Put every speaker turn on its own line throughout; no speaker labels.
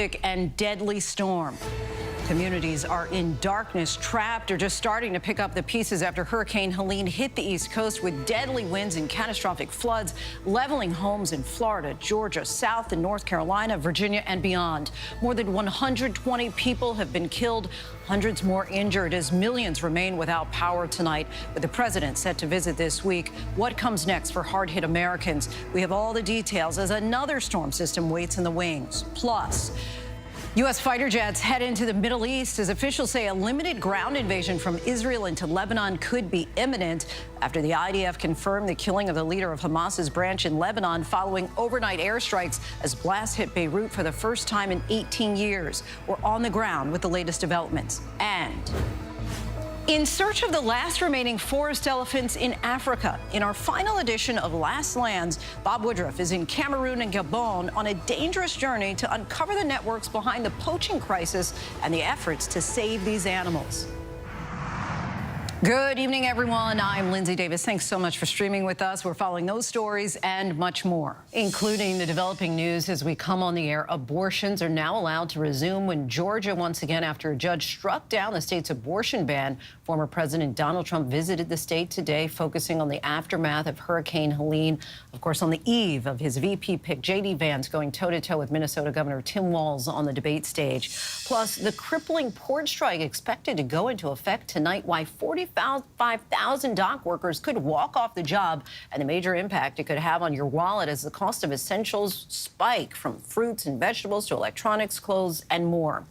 catastrophic and deadly storm. Communities are in darkness, trapped, or just starting to pick up the pieces after Hurricane Helene hit the East Coast with deadly winds and catastrophic floods, leveling homes in Florida, Georgia, South and North Carolina, Virginia, and beyond. More than 120 people have been killed, hundreds more injured as millions remain without power tonight. With the president set to visit this week, what comes next for hard-hit Americans? We have all the details as another storm system waits in the wings. Plus, U.S. fighter jets head into the Middle East as officials say a limited ground invasion from Israel into Lebanon could be imminent after the IDF confirmed the killing of the leader of Hamas's branch in Lebanon following overnight airstrikes as blasts hit Beirut for the first time in 18 years. We're on the ground with the latest developments. And in search of the last remaining forest elephants in Africa, in our final edition of Last Lands, Bob Woodruff is in Cameroon and Gabon on a dangerous journey to uncover the networks behind the poaching crisis and the efforts to save these animals. Good evening, everyone. I'm Linsey Davis. Thanks so much for streaming with us. We're following those stories and much more, including the developing news as we come on the air. Abortions are now allowed to resume when Georgia, once again, after a judge struck down the state's abortion ban. Former President Donald Trump visited the state today, focusing on the aftermath of Hurricane Helene. Of course, on the eve of his VP pick, J.D. Vance going toe-to-toe with Minnesota Governor Tim Walz on the debate stage. Plus, the crippling port strike expected to go into effect tonight. Why 45,000 dock workers could walk off the job, and the major impact it could have on your wallet as the cost of essentials spike, from fruits and vegetables to electronics, clothes, and more.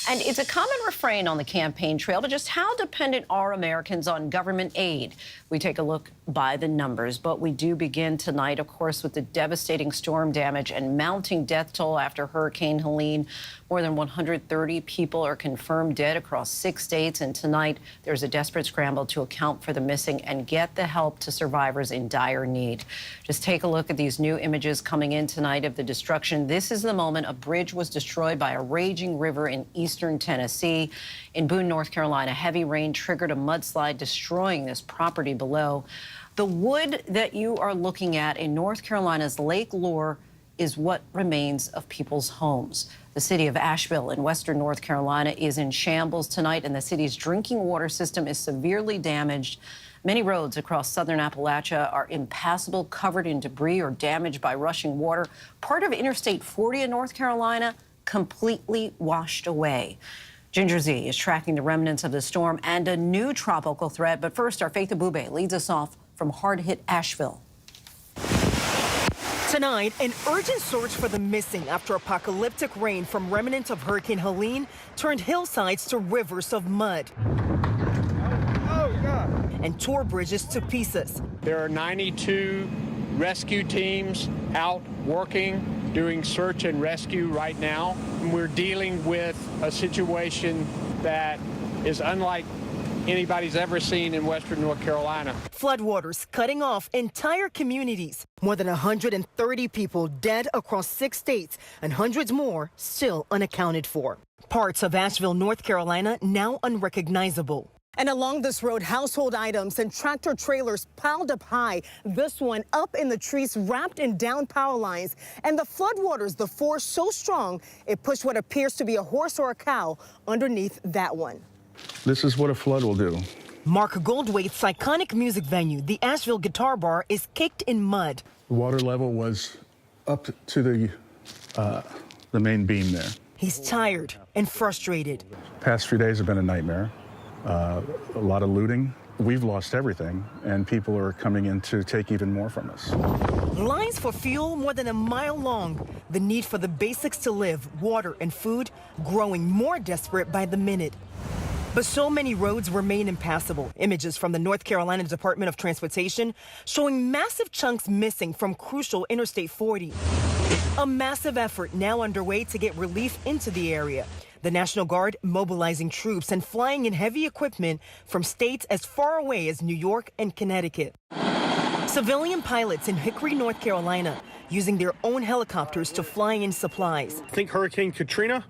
And it's a common refrain on the campaign trail, but just how dependent are Americans on government aid? We take a look by the numbers, but we do begin tonight, of course, with the devastating storm damage and mounting death toll after Hurricane Helene. More than 130 people are confirmed dead across 6 states, and tonight there's a desperate scramble to account for the missing and get the help to survivors in dire need. Just take a look at these new images coming in tonight of the destruction. This is the moment a bridge was destroyed by a raging river in eastern Tennessee. In Boone, North Carolina, heavy rain triggered a mudslide, destroying this property below. The wood that you are looking at in North Carolina's Lake Lure is what remains of people's homes. The city of Asheville in western North Carolina is in shambles tonight, and the city's drinking water system is severely damaged. Many roads across southern Appalachia are impassable, covered in debris or damaged by rushing water. Part of Interstate 40 in North Carolina completely washed away. Ginger Z is tracking the remnants of the storm and a new tropical threat. But first, our Faith Abube leads us off from hard-hit Asheville.
Tonight, an urgent search for the missing after apocalyptic rain from remnants of Hurricane Helene turned hillsides to rivers of mud and tore bridges to pieces.
There are 92 rescue teams out working, doing search and rescue right now. We're dealing with a situation that is unlike anybody's ever seen in western North Carolina.
Floodwaters cutting off entire communities. More than 130 people dead across 6 states and hundreds more still unaccounted for. Parts of Asheville, North Carolina now unrecognizable. And along this road, household items and tractor trailers piled up high. This one up in the trees, wrapped in down power lines. And the floodwaters, the force so strong, it pushed what appears to be a horse or a cow underneath that one.
This is what a flood will do.
Mark Goldwaite's iconic music venue, the Asheville Guitar Bar, is caked in mud.
The water level was up to the main beam there.
He's tired and frustrated.
Past few days have been a nightmare. A lot of looting. We've lost everything, and people are coming in to take even more from us.
Lines for fuel more than a mile long. The need for the basics to live, water and food, growing more desperate by the minute. But so many roads remain impassable. Images from the North Carolina Department of Transportation showing massive chunks missing from crucial Interstate 40. A massive effort now underway to get relief into the area. The National Guard mobilizing troops and flying in heavy equipment from states as far away as New York and Connecticut. Civilian pilots in Hickory, North Carolina, using their own helicopters to fly in supplies.
Think Hurricane Katrina,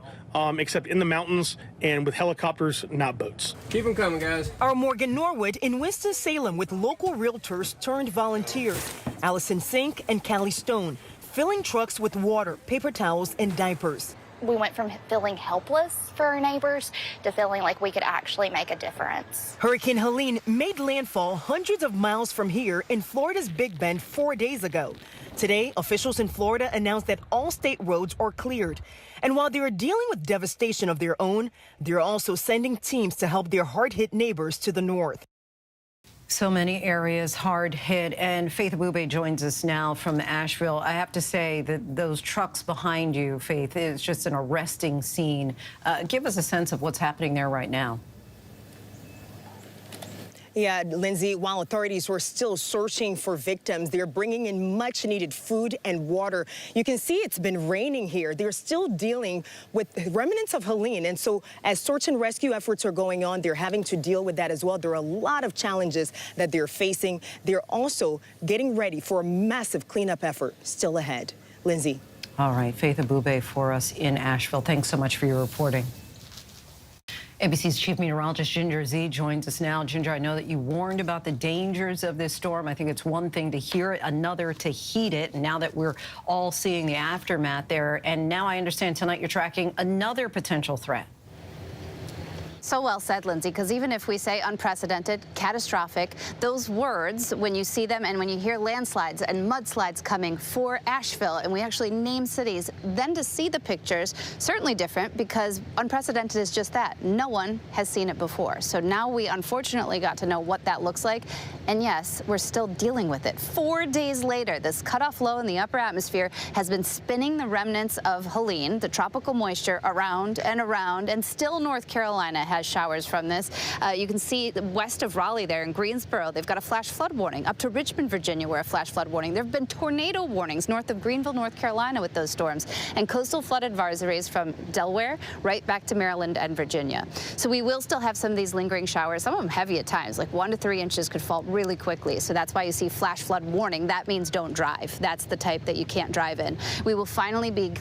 except in the mountains and with helicopters, not boats.
Keep them coming, guys.
Our Morgan Norwood in Winston-Salem with local realtors turned volunteers, Allison Sink and Callie Stone, filling trucks with water, paper towels, and diapers.
we went from feeling helpless for our neighbors to feeling like we could actually make a difference.
Hurricane Helene made landfall hundreds of miles from here in Florida's Big Bend 4 days ago. Today, officials in Florida announced that all state roads are cleared. And while they are dealing with devastation of their own, they're also sending teams to help their hard-hit neighbors to the north.
So many areas hard hit, and Faith Abube joins us now from Asheville. I have to say that those trucks behind you, Faith, is just an arresting scene. Give us a sense of what's happening there right now.
Yeah, Lindsay, while authorities were still searching for victims, they're bringing in much needed food and water. You can see it's been raining here. They're still dealing with remnants of Helene. And so as search and rescue efforts are going on, they're having to deal with that as well. There are a lot of challenges that they're facing. They're also getting ready for a massive cleanup effort still ahead. Lindsay.
All right, Faith Abube for us in Asheville. Thanks so much for your reporting. ABC's chief meteorologist Ginger Z joins us now. Ginger, I know that you warned about the dangers of this storm. I think it's one thing to hear it, another to heat it. And now that we're all seeing the aftermath there, and now I understand tonight you're tracking another potential threat.
So well said, Lindsay, because even if we say unprecedented, catastrophic, those words, when you see them and when you hear landslides and mudslides coming for Asheville, and we actually name cities, then to see the pictures, certainly different, because unprecedented is just that. No one has seen it before. So now we unfortunately got to know what that looks like. And yes, we're still dealing with it. 4 days later, this cutoff low in the upper atmosphere has been spinning the remnants of Helene, the tropical moisture, around, and still North Carolina has showers from this. You can see west of Raleigh there in Greensboro, they've got a flash flood warning. Up to Richmond, Virginia, where a flash flood warning. There have been tornado warnings north of Greenville, North Carolina with those storms, and coastal flood advisories from Delaware right back to Maryland and Virginia. So we will still have some of these lingering showers, some of them heavy at times, like 1 to 3 inches could fall really quickly. So that's why you see flash flood warning. That means don't drive. That's the type that you can't drive in. We will finally be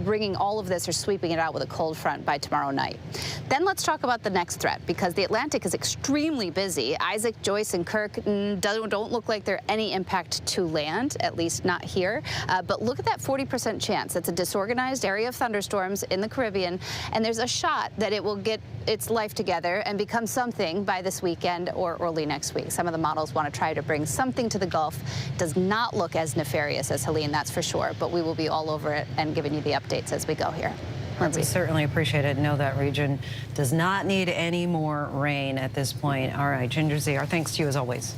bringing all of this or sweeping it out with a cold front by tomorrow night. Then let's talk about the next threat, because the Atlantic is extremely busy. Isaac, Joyce, and Kirk don't look like they're any impact to land, at least not here. But look at that 40% chance. It's a disorganized area of thunderstorms in the Caribbean, and there's a shot that it will get its life together and become something by this weekend or early next week. Some of the models want to try to bring something to the Gulf. Does not look as nefarious as Helene, that's for sure, but we will be all over it and giving you the updates as we go here.
We certainly appreciate it. Know that region does not need any more rain at this point. All right, Ginger Z, our thanks to you as always.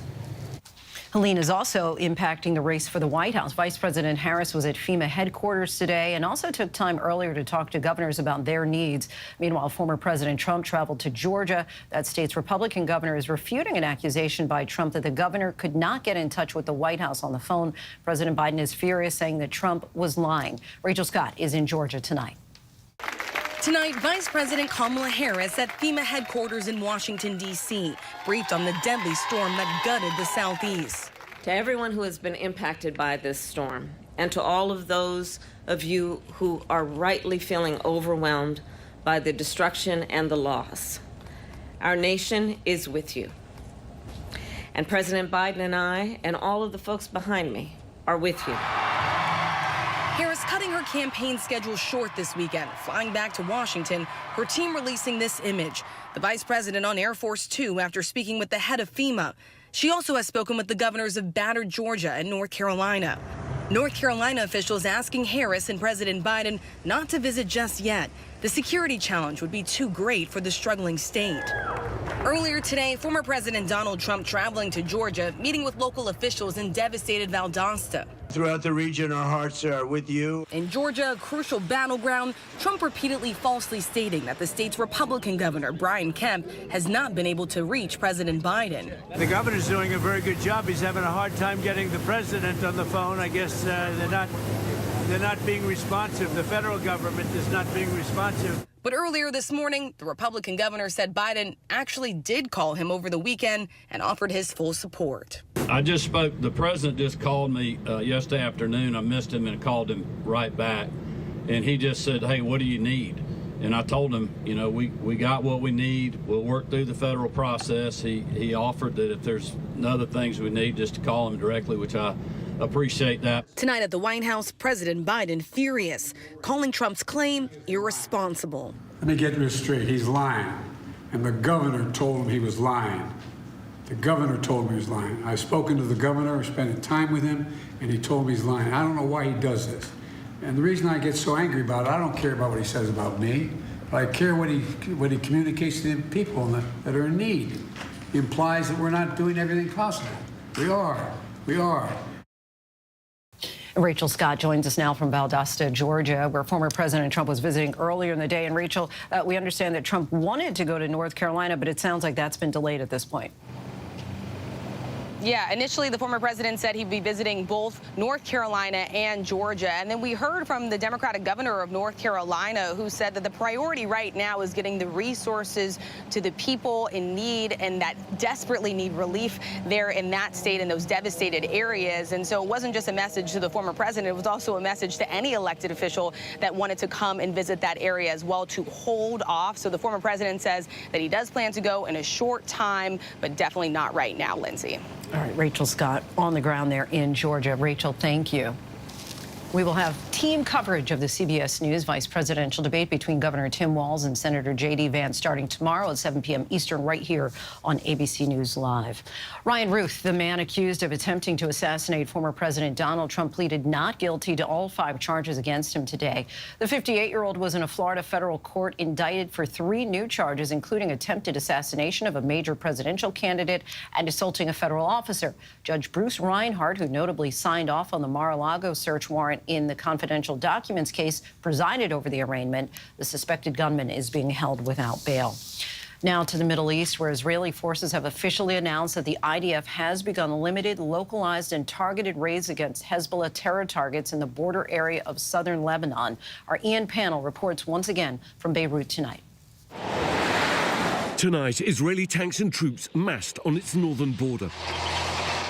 Helene is also impacting the race for the White House. Vice President Harris was at FEMA headquarters today and also took time earlier to talk to governors about their needs. Meanwhile, former President Trump traveled to Georgia. That state's Republican governor is refuting an accusation by Trump that the governor could not get in touch with the White House on the phone. President Biden is furious, saying that Trump was lying. Rachel Scott is in Georgia tonight.
Tonight, Vice President Kamala Harris at FEMA headquarters in Washington, D.C., briefed on the deadly storm that gutted the Southeast.
To everyone who has been impacted by this storm, and to all of those of you who are rightly feeling overwhelmed by the destruction and the loss, our nation is with you. And President Biden and I, and all of the folks behind me, are with you.
Harris cutting her campaign schedule short this weekend, flying back to Washington, her team releasing this image. The vice president on Air Force Two after speaking with the head of FEMA. She also has spoken with the governors of battered Georgia and North Carolina. North Carolina officials asking Harris and President Biden not to visit just yet. The security challenge would be too great for the struggling state. Earlier today, former President Donald Trump traveling to Georgia, meeting with local officials in devastated Valdosta.
Throughout the region, our hearts are with you.
In Georgia, a crucial battleground, Trump repeatedly falsely stating that the state's Republican governor, Brian Kemp, has not been able to reach President Biden.
The governor's doing a very good job. He's having a hard time getting the president on the phone. I guess they're not being responsive. The federal government is not being responsive.
But earlier this morning, the Republican governor said Biden actually did call him over the weekend and offered his full support.
I just spoke. The president just called me yesterday afternoon. I missed him and called him right back. And he just said, hey, what do you need? And I told him, you know, we got what we need. We'll work through the federal process. He offered that if there's other things we need, just to call him directly, which I appreciate that.
Tonight at the White House, President Biden furious, calling Trump's claim irresponsible.
Let me get this straight. He's lying. And the governor told him he was lying. The governor told me he was lying. I've spoken to the governor, spending time with him, and he told me he's lying. I don't know why he does this. And the reason I get so angry about it, I don't care about what he says about me, but I care what he communicates to the people that are in need. He implies that we're not doing everything possible. We are. We are.
Rachel Scott joins us now from Valdosta, Georgia, where former President Trump was visiting earlier in the day. And Rachel, we understand that Trump wanted to go to North Carolina, but it sounds like that's been delayed at this point.
Yeah, initially the former president said he'd be visiting both North Carolina and Georgia. And then we heard from the Democratic governor of North Carolina, who said that the priority right now is getting the resources to the people in need and that desperately need relief there in that state in those devastated areas. And so it wasn't just a message to the former president, it was also a message to any elected official that wanted to come and visit that area as well to hold off. So the former president says that he does plan to go in a short time, but definitely not right now, Lindsay.
All right, Rachel Scott on the ground there in Georgia. Rachel, thank you. We will have team coverage of the CBS News vice presidential debate between Governor Tim Walz and Senator J.D. Vance starting tomorrow at 7 p.m. Eastern right here on ABC News Live. Ryan Ruth, the man accused of attempting to assassinate former President Donald Trump, pleaded not guilty to all 5 charges against him today. The 58-year-old was in a Florida federal court indicted for 3 new charges, including attempted assassination of a major presidential candidate and assaulting a federal officer. Judge Bruce Reinhart, who notably signed off on the Mar-a-Lago search warrant in the confidential documents case, presided over the arraignment. The suspected gunman is being held without bail. Now to the Middle East, where Israeli forces have officially announced that the IDF has begun limited, localized, and targeted raids against Hezbollah terror targets in the border area of southern Lebanon. Our Ian Panel reports once again from Beirut tonight.
Tonight, Israeli tanks and troops massed on its northern border.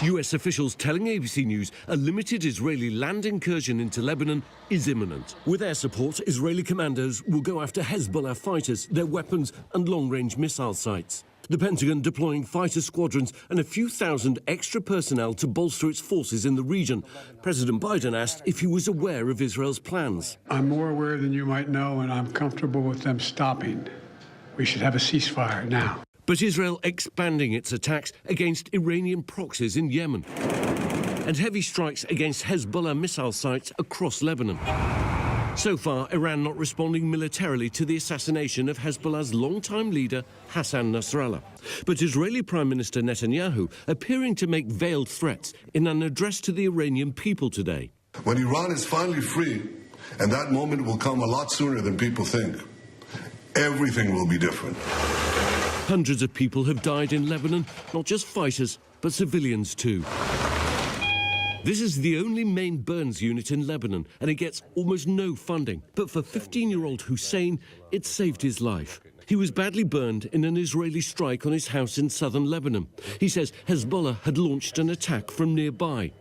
U.S. officials telling ABC News a limited Israeli land incursion into Lebanon is imminent. With air support, Israeli commandos will go after Hezbollah fighters, their weapons and long-range missile sites. The Pentagon deploying fighter squadrons and a few thousand extra personnel to bolster its forces in the region. President Biden asked if he was aware of Israel's plans.
I'm more aware than you might know, and I'm comfortable with them stopping. We should have a ceasefire now.
But Israel expanding its attacks against Iranian proxies in Yemen and heavy strikes against Hezbollah missile sites across Lebanon. So far, Iran not responding militarily to the assassination of Hezbollah's longtime leader, Hassan Nasrallah. But Israeli Prime Minister Netanyahu appearing to make veiled threats in an address to the Iranian people today.
When Iran is finally free, and that moment will come a lot sooner than people think, everything will be different.
Hundreds of people have died in Lebanon, not just fighters, but civilians too. This is the only main burns unit in Lebanon, and it gets almost no funding. But for 15-year-old Hussein, it saved his life. He was badly burned in an Israeli strike on his house in southern Lebanon. He says Hezbollah had launched an attack from nearby.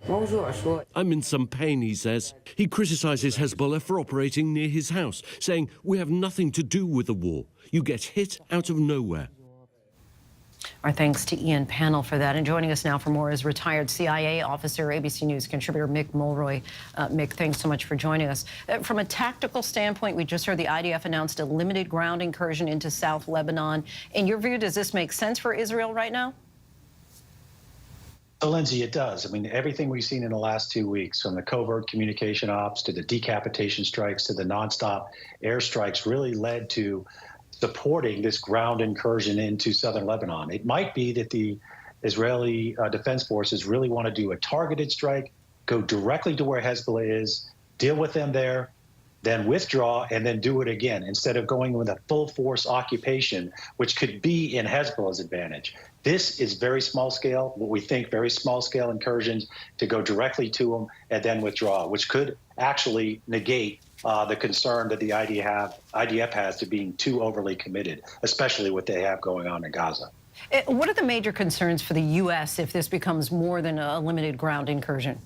I'm in some pain, he says. He criticizes Hezbollah for operating near his house, saying, "We have nothing to do with the war. You get hit out of nowhere."
Our thanks to Ian Panel for that. And joining us now for more is retired CIA officer, ABC News contributor Mick Mulroy. Mick, thanks so much for joining us. From a tactical standpoint, we just heard the IDF announced a limited ground incursion into South Lebanon. In your view, does this make sense for Israel right now?
So, Lindsay, it does. I mean, everything we've seen in the last 2 weeks, from the covert communication ops to the decapitation strikes to the nonstop airstrikes, really led to supporting this ground incursion into southern Lebanon. It might be that the Israeli Defense Forces really want to do a targeted strike, go directly to where Hezbollah is, deal with them there, then withdraw, and then do it again, instead of going with a full force occupation, which could be in Hezbollah's advantage. This is very small scale, what we think very small scale incursions to go directly to them and then withdraw, which could actually negate the concern that the IDF has to being too overly committed, especially what they have going on in Gaza.
What are the major concerns for the U.S. if this becomes more than a limited ground incursion?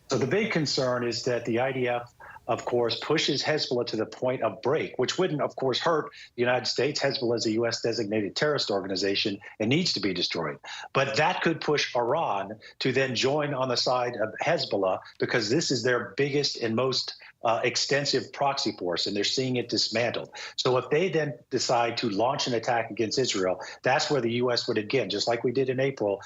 So the big concern is that the IDF of course, pushes Hezbollah to the point of break, which wouldn't, of course, hurt the United States. Hezbollah is a U.S. designated terrorist organization and needs to be destroyed. But that could push Iran to then join on the side of Hezbollah, because this is their biggest and most extensive proxy force, and they're seeing it dismantled. So if they then decide to launch an attack against Israel, that's where the U.S. would, again, just like we did in April,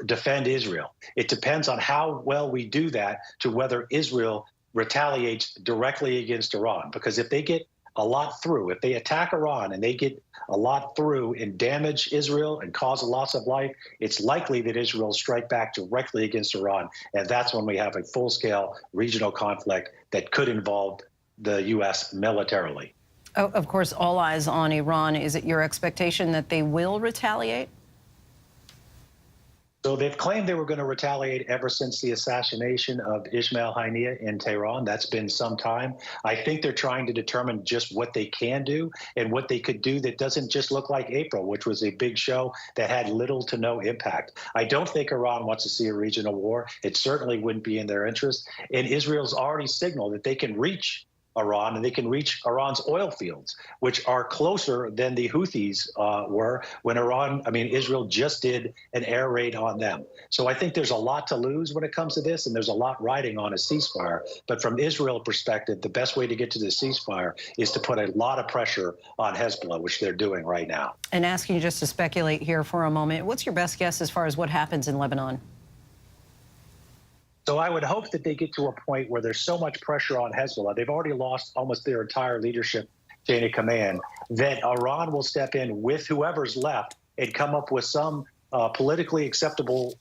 defend Israel. It depends on how well we do that to whether Israel retaliates directly against Iran. Because if they get a lot through, if they attack Iran and they get a lot through and damage Israel and cause a loss of life, it's likely that Israel will strike back directly against Iran. And that's when we have a full-scale regional conflict that could involve the U.S. militarily.
Oh, of course, all eyes on Iran. Is it your expectation that they will retaliate?
So they've claimed they were going to retaliate ever since the assassination of Ismail Haniyeh in Tehran. That's been some time. I think they're trying to determine just what they can do and what they could do that doesn't just look like April, which was a big show that had little to no impact. I don't think Iran wants to see a regional war. It certainly wouldn't be in their interest. And Israel's already signaled that they can reach Iran, and they can reach Iran's oil fields, which are closer than the Houthis were when Israel just did an air raid on them. So I think there's a lot to lose when it comes to this, and there's a lot riding on a ceasefire. But from Israel's perspective, the best way to get to the ceasefire is to put a lot of pressure on Hezbollah, which they're doing right now. And asking you just to speculate here for a moment, what's your best guess as far as what happens in Lebanon? So I would hope that they get to a point where there's so much pressure on Hezbollah, they've already lost almost their entire leadership chain of command, that Iran will step in with whoever's left and come up with some politically acceptable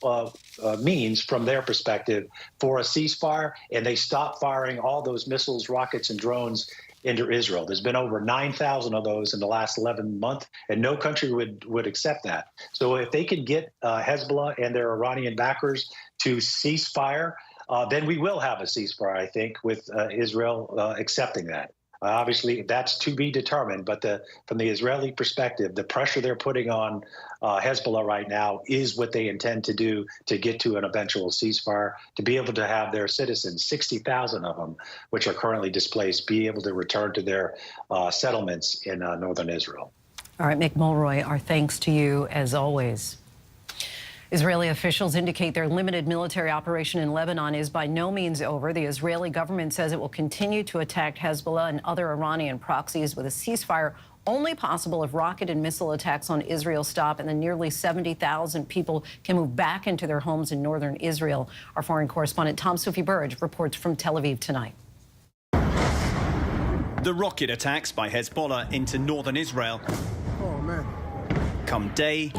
means from their perspective for a ceasefire, and they stop firing all those missiles, rockets, and drones into Israel. There's been over 9,000 of those in the last 11 months, and no country would accept that. So if they can get Hezbollah and their Iranian backers to cease fire, then we will have a ceasefire, I think, with Israel accepting that. Obviously, that's to be determined, but from the Israeli perspective, the pressure they're putting on Hezbollah right now is what they intend to do to get to an eventual ceasefire, to be able to have their citizens, 60,000 of them, which are currently displaced, be able to return to their settlements in northern Israel. All right, Mick Mulroy, our thanks to you as always. Israeli officials indicate their limited military operation in Lebanon is by no means over. The Israeli government says it will continue to attack Hezbollah and other Iranian proxies, with a ceasefire only possible if rocket and missile attacks on Israel stop and the nearly 70,000 people can move back into their homes in northern Israel. Our foreign correspondent Tom Sufi-Burge reports from Tel Aviv tonight.
The rocket attacks by Hezbollah into northern Israel come day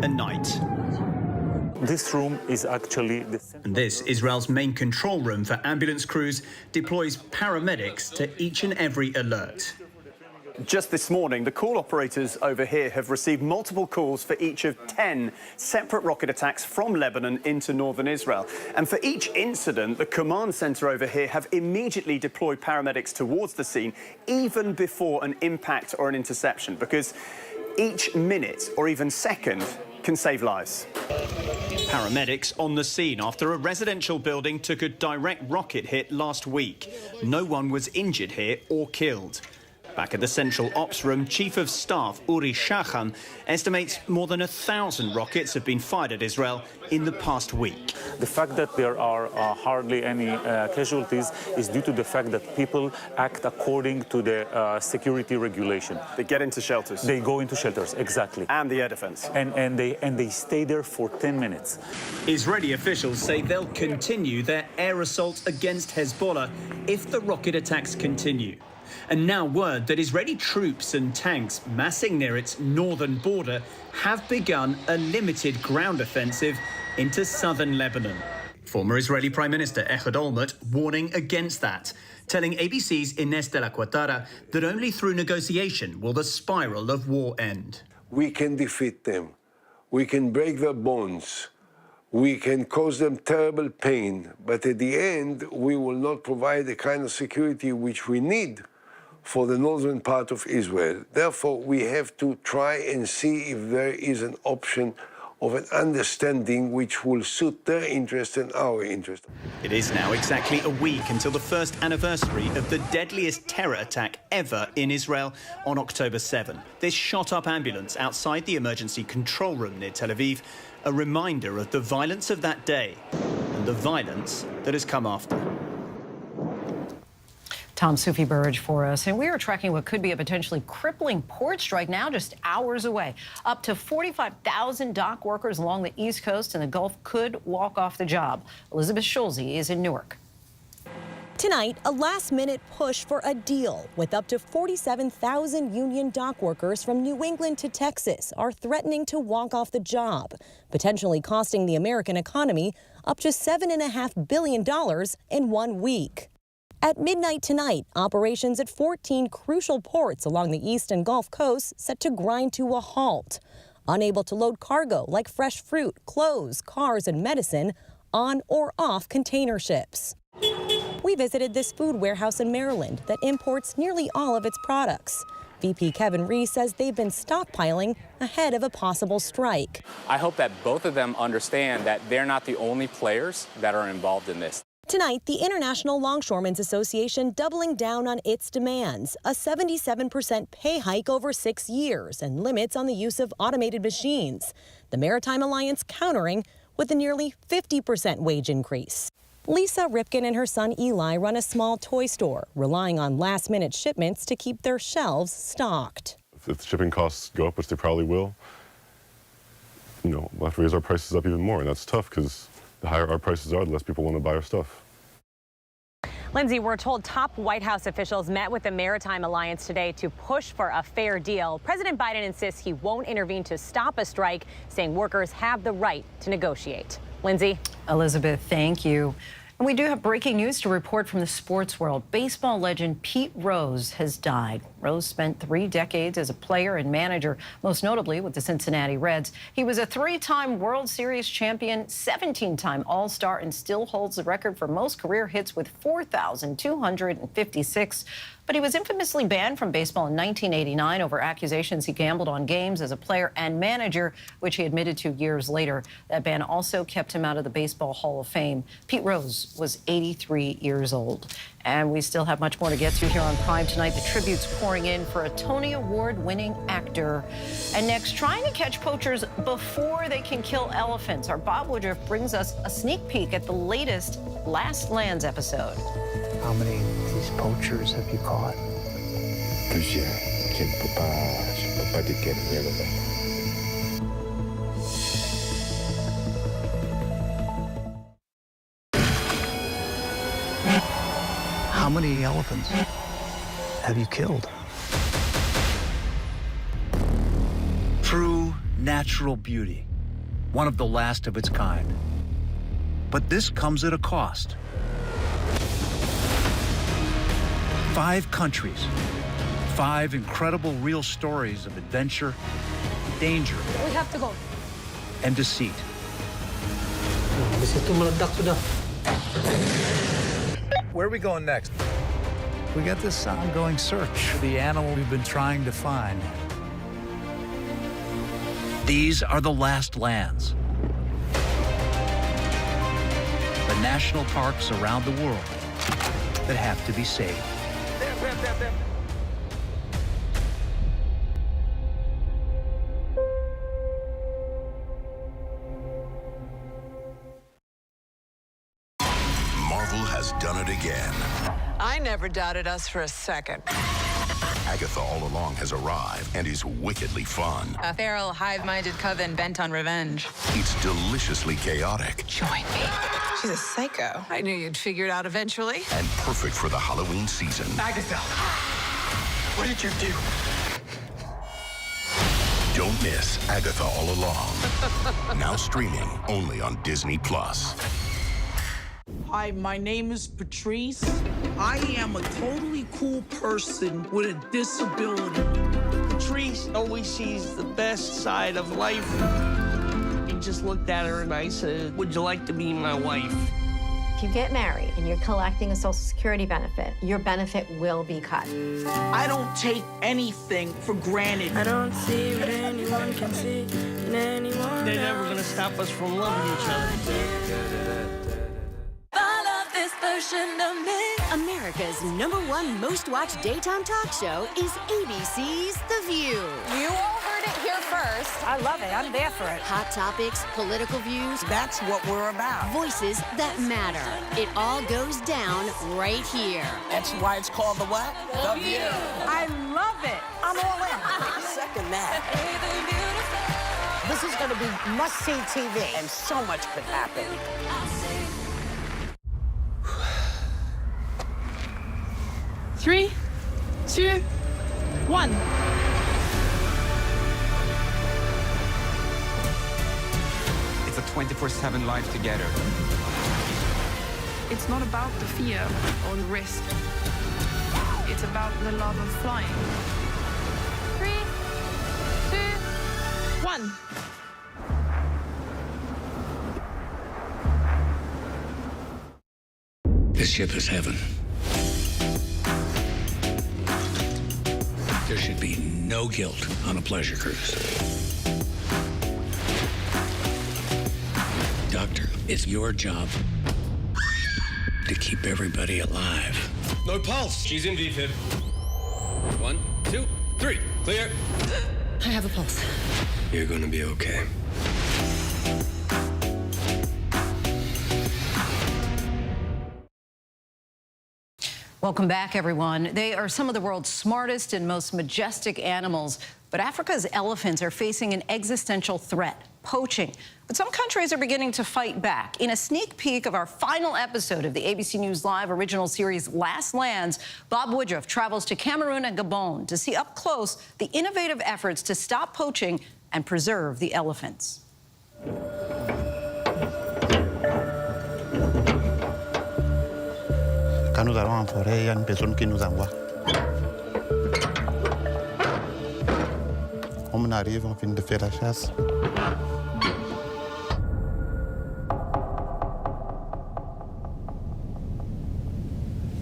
and night.
This room is actually
and this, Israel's main control room for ambulance crews, deploys paramedics to each and every alert.
Just this morning, the call operators over here have received multiple calls for each of 10 separate rocket attacks from Lebanon into northern Israel. And for each incident, the command center over here have immediately deployed paramedics towards the scene, even before an impact or an interception, because each minute or even second can save lives.
Paramedics on the scene after a residential building took a direct rocket hit last week. No one was injured here or killed. Back at the Central Ops Room, Chief of Staff Uri Shachan estimates more than 1,000 rockets have been fired at Israel in the past week.
The fact that there are hardly any casualties is due to the fact that people act according to the security regulation.
They get into shelters.
They go into shelters, exactly.
And the air defense.
And they stay there for 10 minutes.
Israeli officials say they'll continue their air assault against Hezbollah if the rocket attacks continue. And now word that Israeli troops and tanks massing near its northern border have begun a limited ground offensive into southern Lebanon. Former Israeli Prime Minister Ehud Olmert warning against that, telling ABC's Ines de la Cuatara that only through negotiation will the spiral of war end.
We can defeat them. We can break their bonds. We can cause them terrible pain. But at the end, we will not provide the kind of security which we need for the northern part of Israel. Therefore, we have to try and see if there is an option of an understanding which will suit their interest and our interest.
It is now exactly a week until the first anniversary of the deadliest terror attack ever in Israel on October 7. This shot-up ambulance outside the emergency control room near Tel Aviv, a reminder of the violence of that day and the violence that has come after.
Tom Sufi Burridge for us, and we are tracking what could be a potentially crippling port strike now just hours away. Up to 45,000 dock workers along the East Coast and the Gulf could walk off the job. Elizabeth Schulze is in Newark.
Tonight, a last-minute push for a deal with up to 47,000 union dock workers from New England to Texas are threatening to walk off the job, potentially costing the American economy up to $7.5 billion in 1 week. At midnight tonight, operations at 14 crucial ports along the East and Gulf coasts set to grind to a halt. Unable to load cargo like fresh fruit, clothes, cars, and medicine on or off container ships. We visited this food warehouse in Maryland that imports nearly all of its products. VP Kevin Reese says they've been stockpiling ahead of a possible strike.
I hope that both of them understand that they're not the only players that are involved in this.
Tonight, the International Longshoremen's Association doubling down on its demands, a 77% pay hike over 6 years and limits on the use of automated machines. The Maritime Alliance countering with a nearly 50% wage increase. Lisa Ripken and her son Eli run a small toy store, relying on last-minute shipments to keep their shelves stocked.
If the shipping costs go up, which they probably will, we'll have to raise our prices up even more, and that's tough because the higher our prices are, the less people want to buy our stuff.
Lindsay, we're told top White House officials met with the Maritime Alliance today to push for a fair deal. President Biden insists he won't intervene to stop a strike, saying workers have the right to negotiate. Lindsay?
Elizabeth, thank you. And we do have breaking news to report from the sports world. Baseball legend Pete Rose has died. Rose spent 3 decades as a player and manager, most notably with the Cincinnati Reds. He was a 3-time World Series champion, 17-time All-Star, and still holds the record for most career hits with 4,256. But he was infamously banned from baseball in 1989 over accusations he gambled on games as a player and manager, which he admitted to years later. That ban also kept him out of the Baseball Hall of Fame. Pete Rose was 83 years old. And we still have much more to get to here on Prime tonight. The tributes pouring in for a Tony Award-winning actor. And next, trying to catch poachers before they can kill elephants. Our Bob Woodruff brings us a sneak peek at the latest Last Lands episode.
How many of these poachers have you caught? How many elephants have you killed? True natural beauty, one of the last of its kind. But this comes at a cost. 5 countries, 5 incredible real stories of adventure, danger,
We have to go.
and deceit. Where are we going next?
We got this ongoing search for the animal we've been trying to find. These are the last lands. The national parks around the world that have to be saved.
Marvel has done it again.
I never doubted us for a second.
Agatha all along has arrived and is wickedly fun.
A feral, hive-minded coven bent on revenge.
It's deliciously chaotic
Join me. She's a psycho. I knew you'd figure it out eventually.
and perfect for the Halloween season.
Agatha, what did you do?
Don't miss Agatha All Along. Now streaming only on Disney+.
Hi, my name is Patrice. I am a totally cool person with a disability. Patrice always sees the best side of life. He just looked at her and I said, "Would you like to be my wife?"
If you get married and you're collecting a Social Security benefit, your benefit will be cut.
I don't take anything for granted.
I don't see what anyone can see in anyone.
They're never gonna stop us from loving each other.
I love this version of me.
America's #1 most watched daytime talk show is ABC's The View.
You all heard it here first.
I love it. I'm there for it. Hot topics, political views.
That's what we're about.
Voices that matter. It all goes down right here.
That's why it's called the what?
The View.
I love it. I'm all in. Second that. This is going to be must-see TV. And so much could happen.
Three, 2, 1.
It's a 24/7 life together.
It's not about the fear or the risk. It's about the love of flying. 3, 2, 1.
This ship is heaven. There should be no guilt on a pleasure cruise. Doctor, it's your job to keep everybody alive.
No pulse. She's in VFib. 1, 2, 3. Clear.
I have a pulse.
You're gonna be okay.
Welcome back, everyone. They are some of the world's smartest and most majestic animals, but Africa's elephants are facing an existential threat, poaching. But some countries are beginning to fight back. In a sneak peek of our final episode of the ABC News Live original series Last Lands, Bob Woodruff travels to Cameroon and Gabon to see up close the innovative efforts to stop poaching and preserve the elephants.
Quand nous allons en forêt, il y a une personne qui nous envoie. On arrive, on finit de faire la chasse.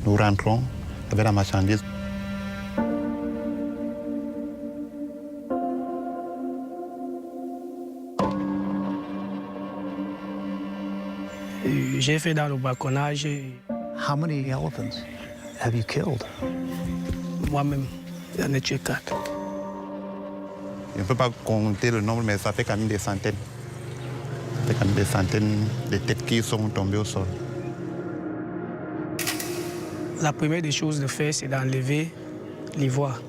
Nous rentrons avec la marchandise.
J'ai fait dans le braconnage.
How many elephants have you killed?
Moi-même, j'en ai tué 4.
Je ne peux pas compter le nombre, mais ça fait quand même des centaines. Ça fait quand même des centaines de têtes qui sont tombées au sol.
La première des choses de faire, c'est d'enlever l'ivoire.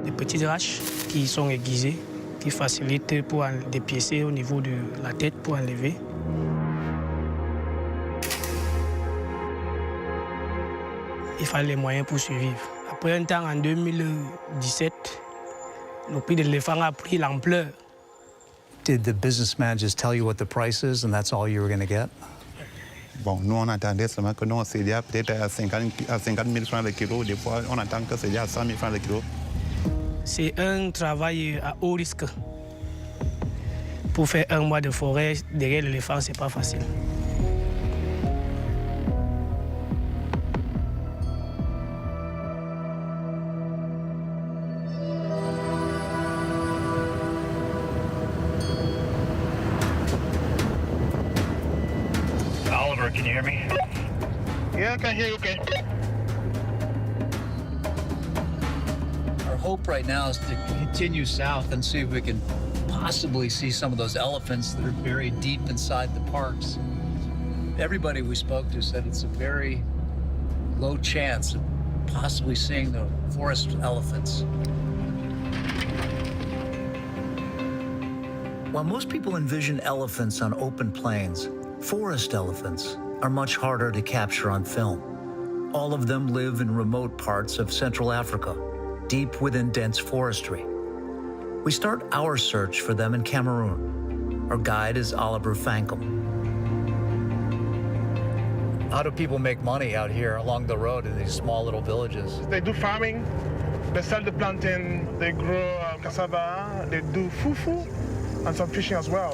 Des petites haches qui sont aiguisées, qui facilitent pour dépiécer au niveau de la tête pour enlever. Il fallait les moyens pour survivre. Après un temps, en 2017, le prix de l'éléphant a pris l'ampleur.
Did the businessman just tell you what the price is and that's all you were going to get?
Bon, nous, on attendait seulement que nous, on s'est dit peut-être à 50 000 francs le kilo. Des fois, on attend que c'est à 100 000 francs le kilo.
C'est un travail à haut risque. Pour faire un mois de forêt derrière l'éléphant, c'est pas facile.
Can you hear me? Yeah, I can hear you okay.
Our hope right now is to continue south and see if we can possibly see some of those elephants that are buried deep inside the parks. Everybody we spoke to said it's a very low chance of possibly seeing the forest elephants.
While most people envision elephants on open plains, forest elephants are much harder to capture on film. All of them live in remote parts of Central Africa, deep within dense forestry. We start our search for them in Cameroon. Our guide is Oliver Fankum.
How do people make money out here along the road in these small little villages?
They do farming, they sell the plantain, they grow cassava, they do fufu, and some fishing as well.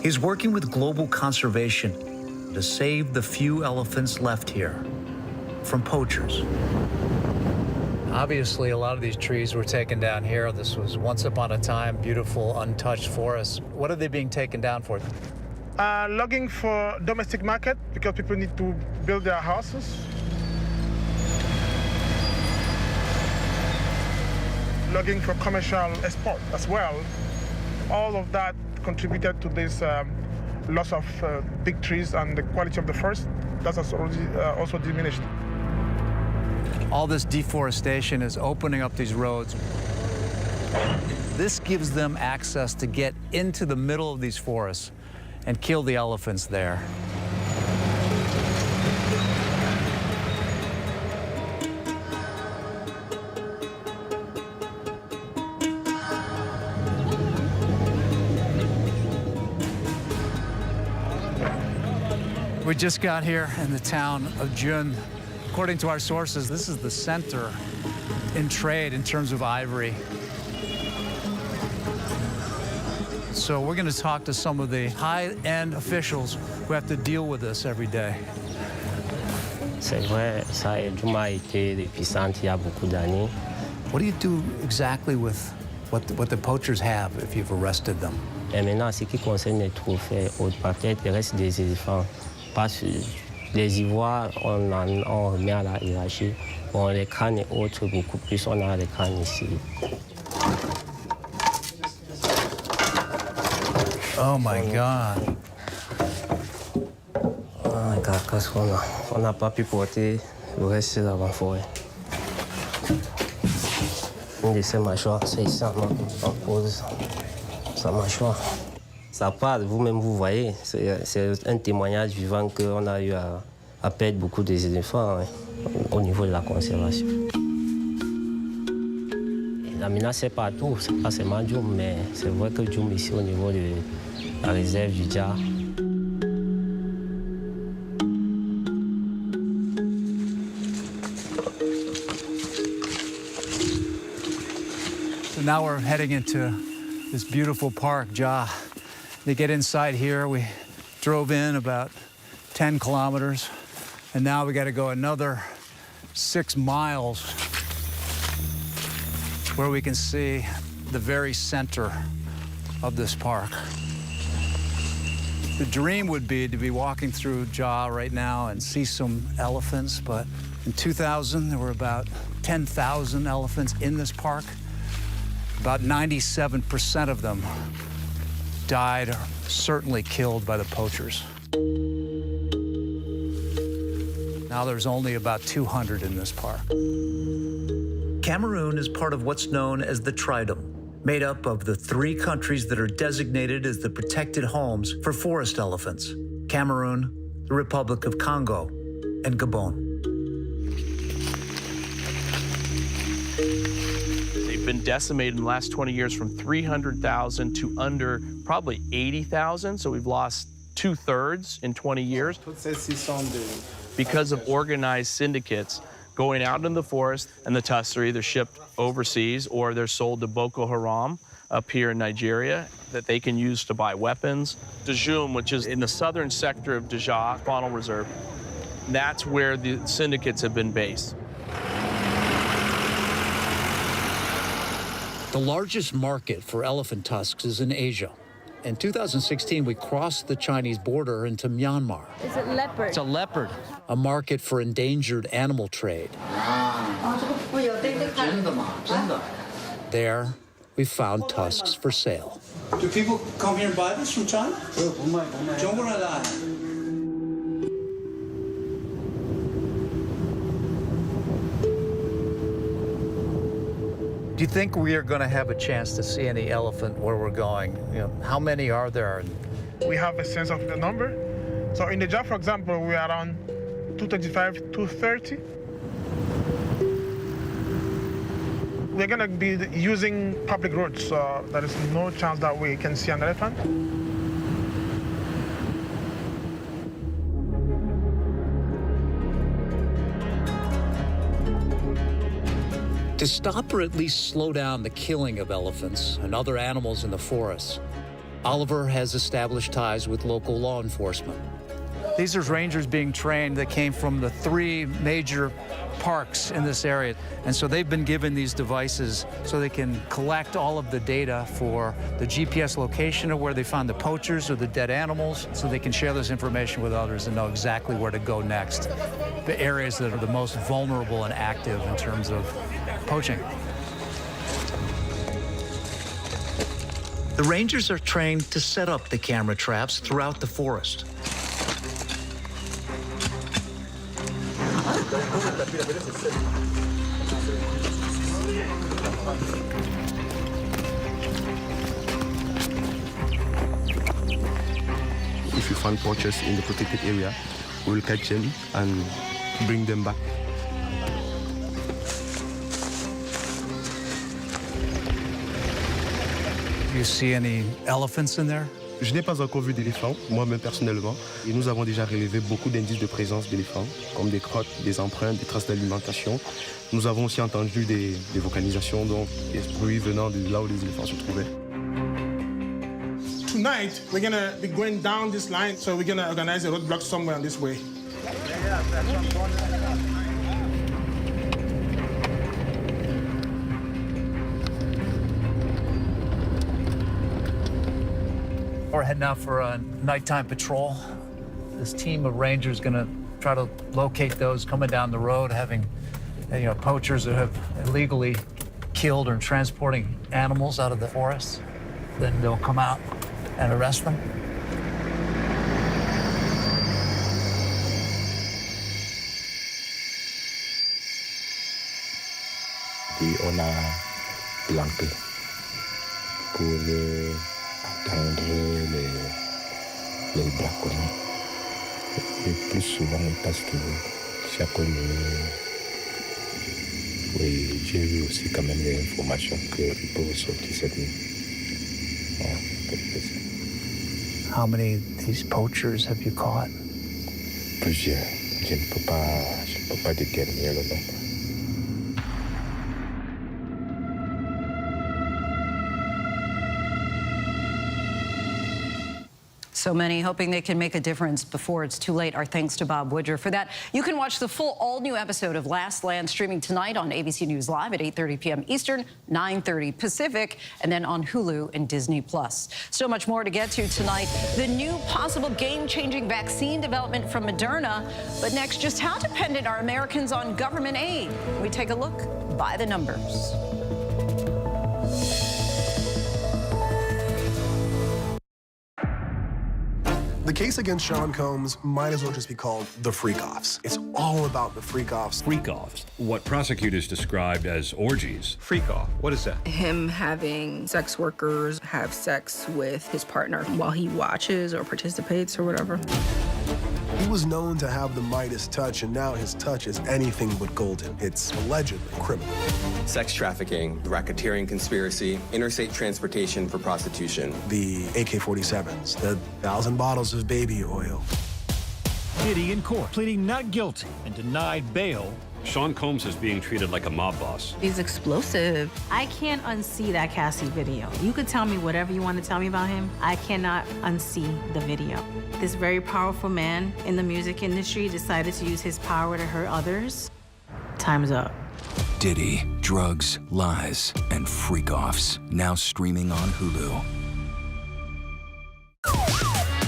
He's working with global conservation to save the few elephants left here from poachers.
Obviously, a lot of these trees were taken down here. This was once upon a time beautiful, untouched forest. What are they being taken down for?
Logging for domestic market because people need to build their houses. Logging for commercial export as well. All of that contributed to this loss of big trees, and the quality of the forest that has also diminished.
All this deforestation is opening up these roads. This gives them access to get into the middle of these forests and kill the elephants there. We just got here in the town of Jun. According to our sources, this is the center in trade in terms of ivory. So we're going to talk to some of the high-end officials who have to deal with this every day.
C'est vrai, ça a été depuis ça il y a beaucoup d'années.
What do you do exactly with what the poachers have if you've arrested them?
Et maintenant, ce qui concerne les trophées, peut-être il reste des éléphants. Parce que les ivoires, on remet à la hiérarchie. Bon, les crânes et autres, beaucoup plus, on a les crânes ici.
Oh my God.
Oh, regarde, qu'est-ce qu'on a? On n'a pas pu porter le reste de la forêt. Une de ces mâchoires, c'est ici, on pose sa mâchoire. Ça parle, vous-même, vous voyez, c'est un témoignage vivant qu'on a eu à perdre beaucoup des éléphants au niveau de la conservation. La menace, c'est partout, c'est pas seulement Djoum, mais c'est vrai que Djoum, ici, au niveau de la réserve du Dja.
So now we're heading into this beautiful park, Dja. To get inside here, we drove in about 10 kilometers, and now we got to go another 6 miles where we can see the very center of this park. The dream would be to be walking through Dja right now and see some elephants, but in 2000, there were about 10,000 elephants in this park. About 97% of them died or certainly killed by the poachers. Now there's only about 200 in this park.
Cameroon is part of what's known as the Tridom, made up of the 3 countries that are designated as the protected homes for forest elephants: Cameroon, the Republic of Congo, and Gabon.
Been decimated in the last 20 years from 300,000 to under probably 80,000. So we've lost 2/3 in 20 years because of organized syndicates going out in the forest, and the tusks are either shipped overseas or they're sold to Boko Haram up here in Nigeria that they can use to buy weapons. Djoum, which is in the southern sector of Dja Faunal Reserve, that's where the syndicates have been based.
The largest market for elephant tusks is in Asia. In 2016, we crossed the Chinese border into Myanmar.
Is it leopard?
It's a leopard, a market for endangered animal trade. There, we found tusks for sale. Do people come here and buy this from China? Do you think we are going to have a chance to see any elephant where we're going? You know, how many are there?
We have a sense of the number. So in the Dja, for example, we are around 225, 230. We're going to be using public roads, so there is no chance that we can see an elephant.
To stop or at least slow down the killing of elephants and other animals in the forest,
Oliver has established ties with local law enforcement.
These are rangers being trained that came from the 3 major parks in this area. And so they've been given these devices so they can collect all of the data for the GPS location of where they found the poachers or the dead animals, so they can share this information with others and know exactly where to go next. The areas that are the most vulnerable and active in terms of poaching.
The rangers are trained to set up the camera traps throughout the forest.
If you find poachers in the protected area, we'll catch them and bring them back.
Do you see any elephants in there?
Je n'ai pas encore vu d'éléphants, moi-même personnellement. Et nous avons déjà relevé beaucoup d'indices de présence d'éléphants, comme des crottes, des empreintes, des traces d'alimentation. Nous avons aussi entendu des vocalisations, donc des bruits venant de là où les éléphants se trouvaient.
Tonight, we're going to be going down this line, so we're going to organize a roadblock somewhere on this way.
We're heading out for a nighttime patrol. This team of rangers is going to try to locate those coming down the road, having, poachers that have illegally killed or transporting animals out of the forest. Then they'll come out and arrest them.
Et on a planqué pour attendre les braconniers. Et plus souvent parce que chaque nuit, oui, j'ai eu aussi quand même des informations qu'ils peuvent sortir cette nuit.
How many of these poachers have you caught?
Plusieurs. Je ne peux pas déterminer le nombre.
So many hoping they can make a difference before it's too late. Our thanks to Bob Woodger for that. You can watch the full all-new episode of Last Land streaming tonight on ABC News Live at 8:30 p.m. Eastern, 9:30 Pacific, and then on Hulu and Disney+. So much more to get to tonight. The new possible game-changing vaccine development from Moderna. But next, just how dependent are Americans on government aid? We take a look by the numbers.
The case against Sean Combs might as well just be called the freak-offs. It's all about the freak-offs.
Freak-offs, what prosecutors described as orgies.
Freak-off, what is that?
Him having sex workers have sex with his partner while he watches or participates or whatever.
He was known to have the Midas touch, and now his touch is anything but golden. It's allegedly criminal.
Sex trafficking, racketeering conspiracy, interstate transportation for prostitution.
The AK-47s, the 1,000 bottles of baby oil.
Diddy in court, pleading not guilty and denied bail.
Sean Combs is being treated like a mob boss.
He's explosive.
I can't unsee that Cassie video. You could tell me whatever you want to tell me about him. I cannot unsee the video. This very powerful man in the music industry decided to use his power to hurt others. Time's up.
Diddy, drugs, lies, and freak-offs. Now streaming on Hulu.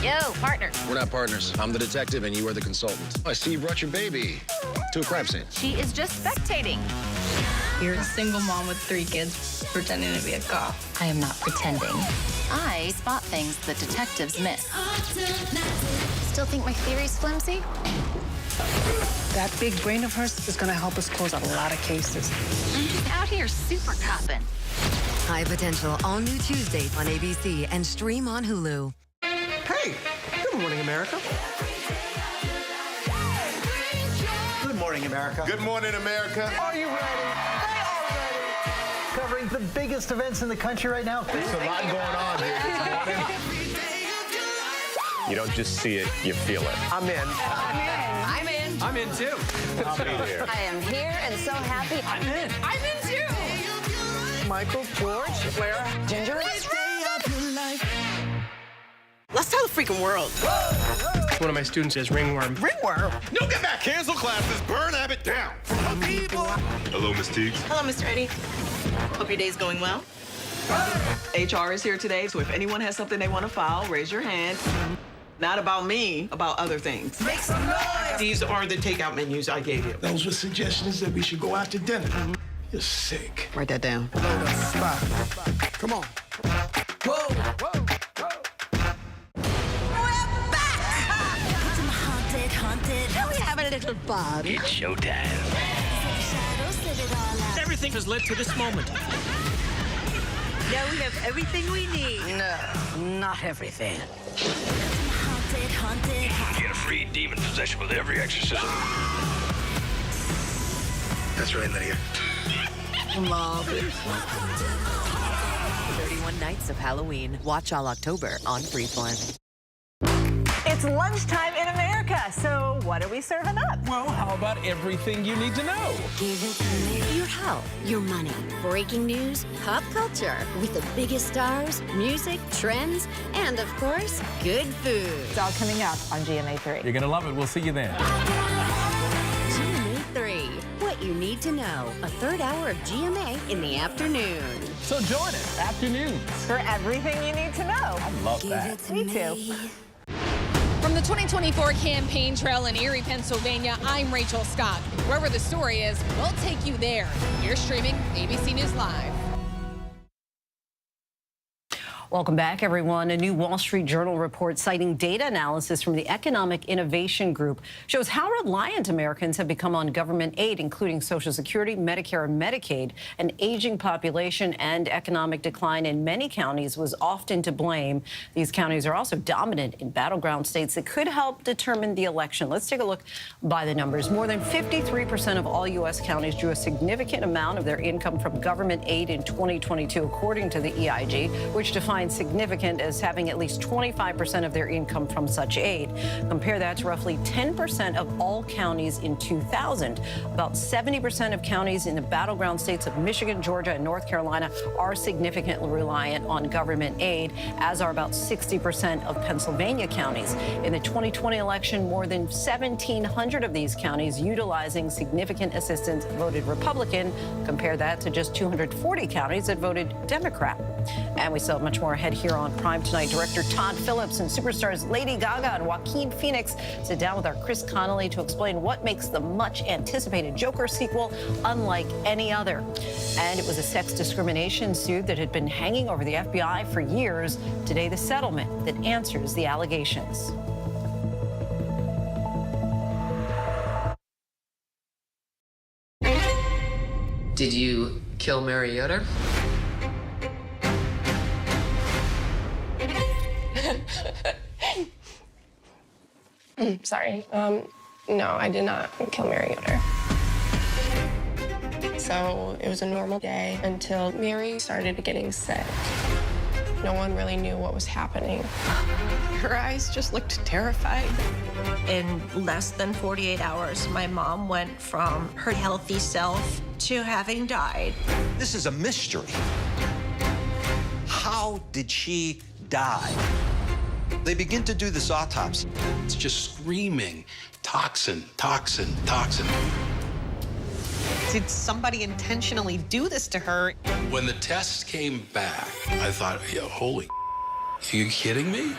Yo, partner.
We're not partners. I'm the detective and you are the consultant. I see you brought your baby to a crime scene.
She is just spectating.
You're a single mom with 3 kids pretending to be a cop.
I am not pretending. I spot things that detectives miss. Still think my theory's flimsy?
That big brain of hers is going to help us close a lot of cases.
I'm just out here super copping.
High Potential, all new Tuesdays on ABC and stream on Hulu.
Hey, good morning, America. Good morning, America.
Good morning, America.
Are you ready? They are ready. Covering the biggest events in the country right now.
There's a lot going on here this morning.
You don't just see it, you feel it.
I'm in.
I'm in.
I'm in too.
I'll be here.
I am here and so happy. I'm in. I'm in too.
Michael, George, Clara, Ginger.
Let's tell the freaking world.
One of my students is ringworm.
Ringworm?
No, get back. Cancel classes. Burn Abbott down. Hello, Miss Teagues.
Hello, Mr. Eddie. Hope your day's going well.
HR is here today, so if anyone has something they want to file, raise your hand. Not about me, about other things.
Make some noise!
These are the takeout menus I gave you.
Those were suggestions that we should go out to dinner. You're sick.
Write that down.
Come on.
Whoa!
Can we have a little fun?
It's showtime.
Everything has led to this moment.
Now we have everything we need.
No, not everything.
Get a free demon possession with every exorcism.
That's right, Lydia.
Marvelous.
31 Nights of Halloween. Watch all October on Freeform.
It's lunchtime in America, so what are we serving up?
Well, how about everything you need to know?
Your health, your money, breaking news, pop culture, with the biggest stars, music, trends, and of course, good food.
It's all coming up on GMA 3.
You're gonna love it. We'll see you then.
GMA 3, what you need to know. A third hour of GMA in the afternoon.
So join us afternoons.
For everything you need to know.
I love that.
Me too.
From the 2024 campaign trail in Erie, Pennsylvania, I'm Rachel Scott. Wherever the story is, we'll take you there. You're streaming ABC News Live.
Welcome back, everyone. A new Wall Street Journal report citing data analysis from the Economic Innovation Group shows how reliant Americans have become on government aid, including Social Security, Medicare, and Medicaid. An aging population and economic decline in many counties was often to blame. These counties are also dominant in battleground states that could help determine the election. Let's take a look by the numbers. More than 53% of all U.S. counties drew a significant amount of their income from government aid in 2022, according to the EIG, which defines significant as having at least 25% of their income from such aid. Compare that to roughly 10% of all counties in 2000. About 70% of counties in the battleground states of Michigan, Georgia, and North Carolina are significantly reliant on government aid, as are about 60% of Pennsylvania counties. In the 2020 election, more than 1,700 of these counties utilizing significant assistance voted Republican. Compare that to just 240 counties that voted Democrat. And we still have much more ahead here on Prime tonight. Director Todd Phillips and superstars Lady Gaga and Joaquin Phoenix sit down with our Chris Connolly to explain what makes the much-anticipated Joker sequel unlike any other. And it was a sex discrimination suit that had been hanging over the FBI for years. Today, the settlement that answers the allegations.
Did you kill Mary Yoder?
Sorry. No, I did not kill Mary Yoder. So it was a normal day until Mary started getting sick. No one really knew what was happening. Her eyes just looked terrified.
In less than 48 hours, my mom went from her healthy self to having died.
This is a mystery. How did she die? They begin to do this autopsy.
It's just screaming, toxin, toxin, toxin.
Did somebody intentionally do this to her?
When the tests came back, I thought, yo, holy, are you kidding me?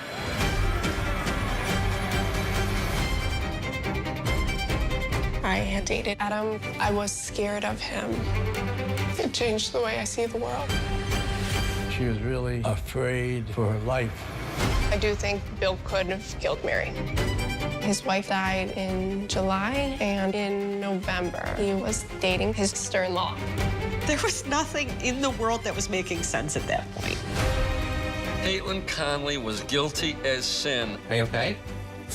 I had dated Adam. I was scared of him. It changed the way I see the world.
She was really afraid for her life.
I do think Bill could have killed Mary. His wife died in July, and in November, he was dating his sister-in-law.
There was nothing in the world that was making sense at that point.
Caitlin Conley was guilty as sin. Are you okay?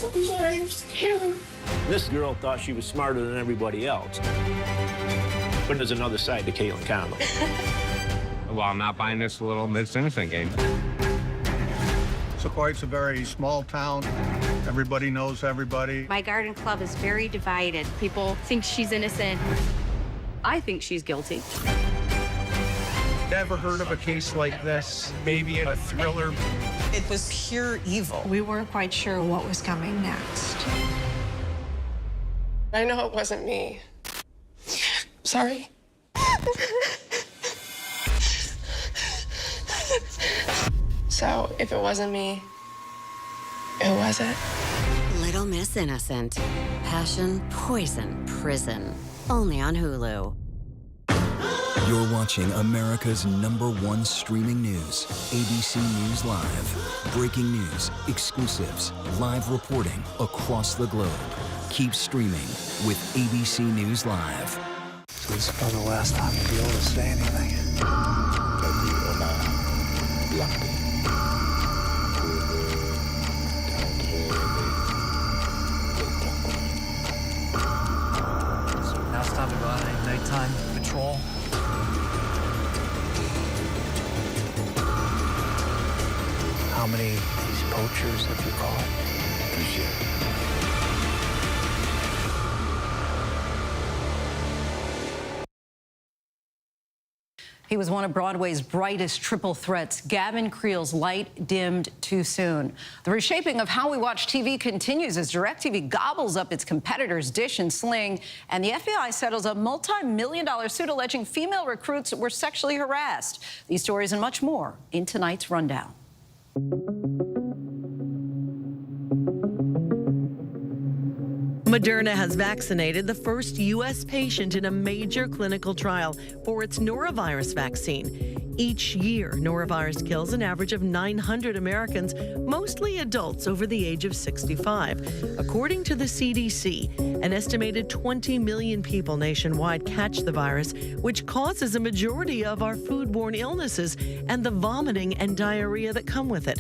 I'm scared.
This girl thought she was smarter than everybody else. But there's another side to Caitlin Conley.
Well, I'm not buying this little Miss Innocent game.
Sequoia's a very small town. Everybody knows everybody.
My garden club is very divided. People think she's innocent. I think she's guilty.
Ever heard of a case like this? Maybe a thriller.
It was pure evil.
We weren't quite sure what was coming next. I know it wasn't me. Sorry. So, if it wasn't me, who was it?
Little Miss Innocent. Passion, poison, prison. Only on Hulu.
You're watching America's #1 streaming news, ABC News Live. Breaking news, exclusives, live reporting across the globe. Keep streaming with ABC News Live.
So this is probably the last time you'll be able to say anything. Now it's time to go on a nighttime patrol. How many of these poachers have you caught this year?
He was one of Broadway's brightest triple threats. Gavin Creel's light dimmed too soon. The reshaping of how we watch TV continues as DirecTV gobbles up its competitors Dish and Sling, and the FBI settles a multi-million-dollar suit alleging female recruits were sexually harassed. These stories and much more in tonight's rundown.
Moderna has vaccinated the first U.S. patient in a major clinical trial for its norovirus vaccine. Each year, norovirus kills an average of 900 Americans, mostly adults over the age of 65. According to the CDC, an estimated 20 million people nationwide catch the virus, which causes a majority of our foodborne illnesses and the vomiting and diarrhea that come with it.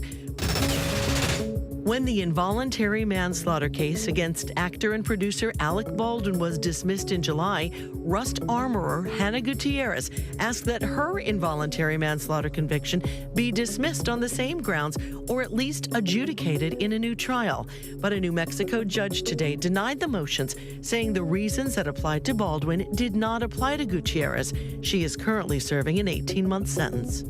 When the involuntary manslaughter case against actor and producer Alec Baldwin was dismissed in July, Rust armorer Hannah Gutierrez asked that her involuntary manslaughter conviction be dismissed on the same grounds or at least adjudicated in a new trial. But a New Mexico judge today denied the motions, saying the reasons that applied to Baldwin did not apply to Gutierrez. She is currently serving an 18-month sentence.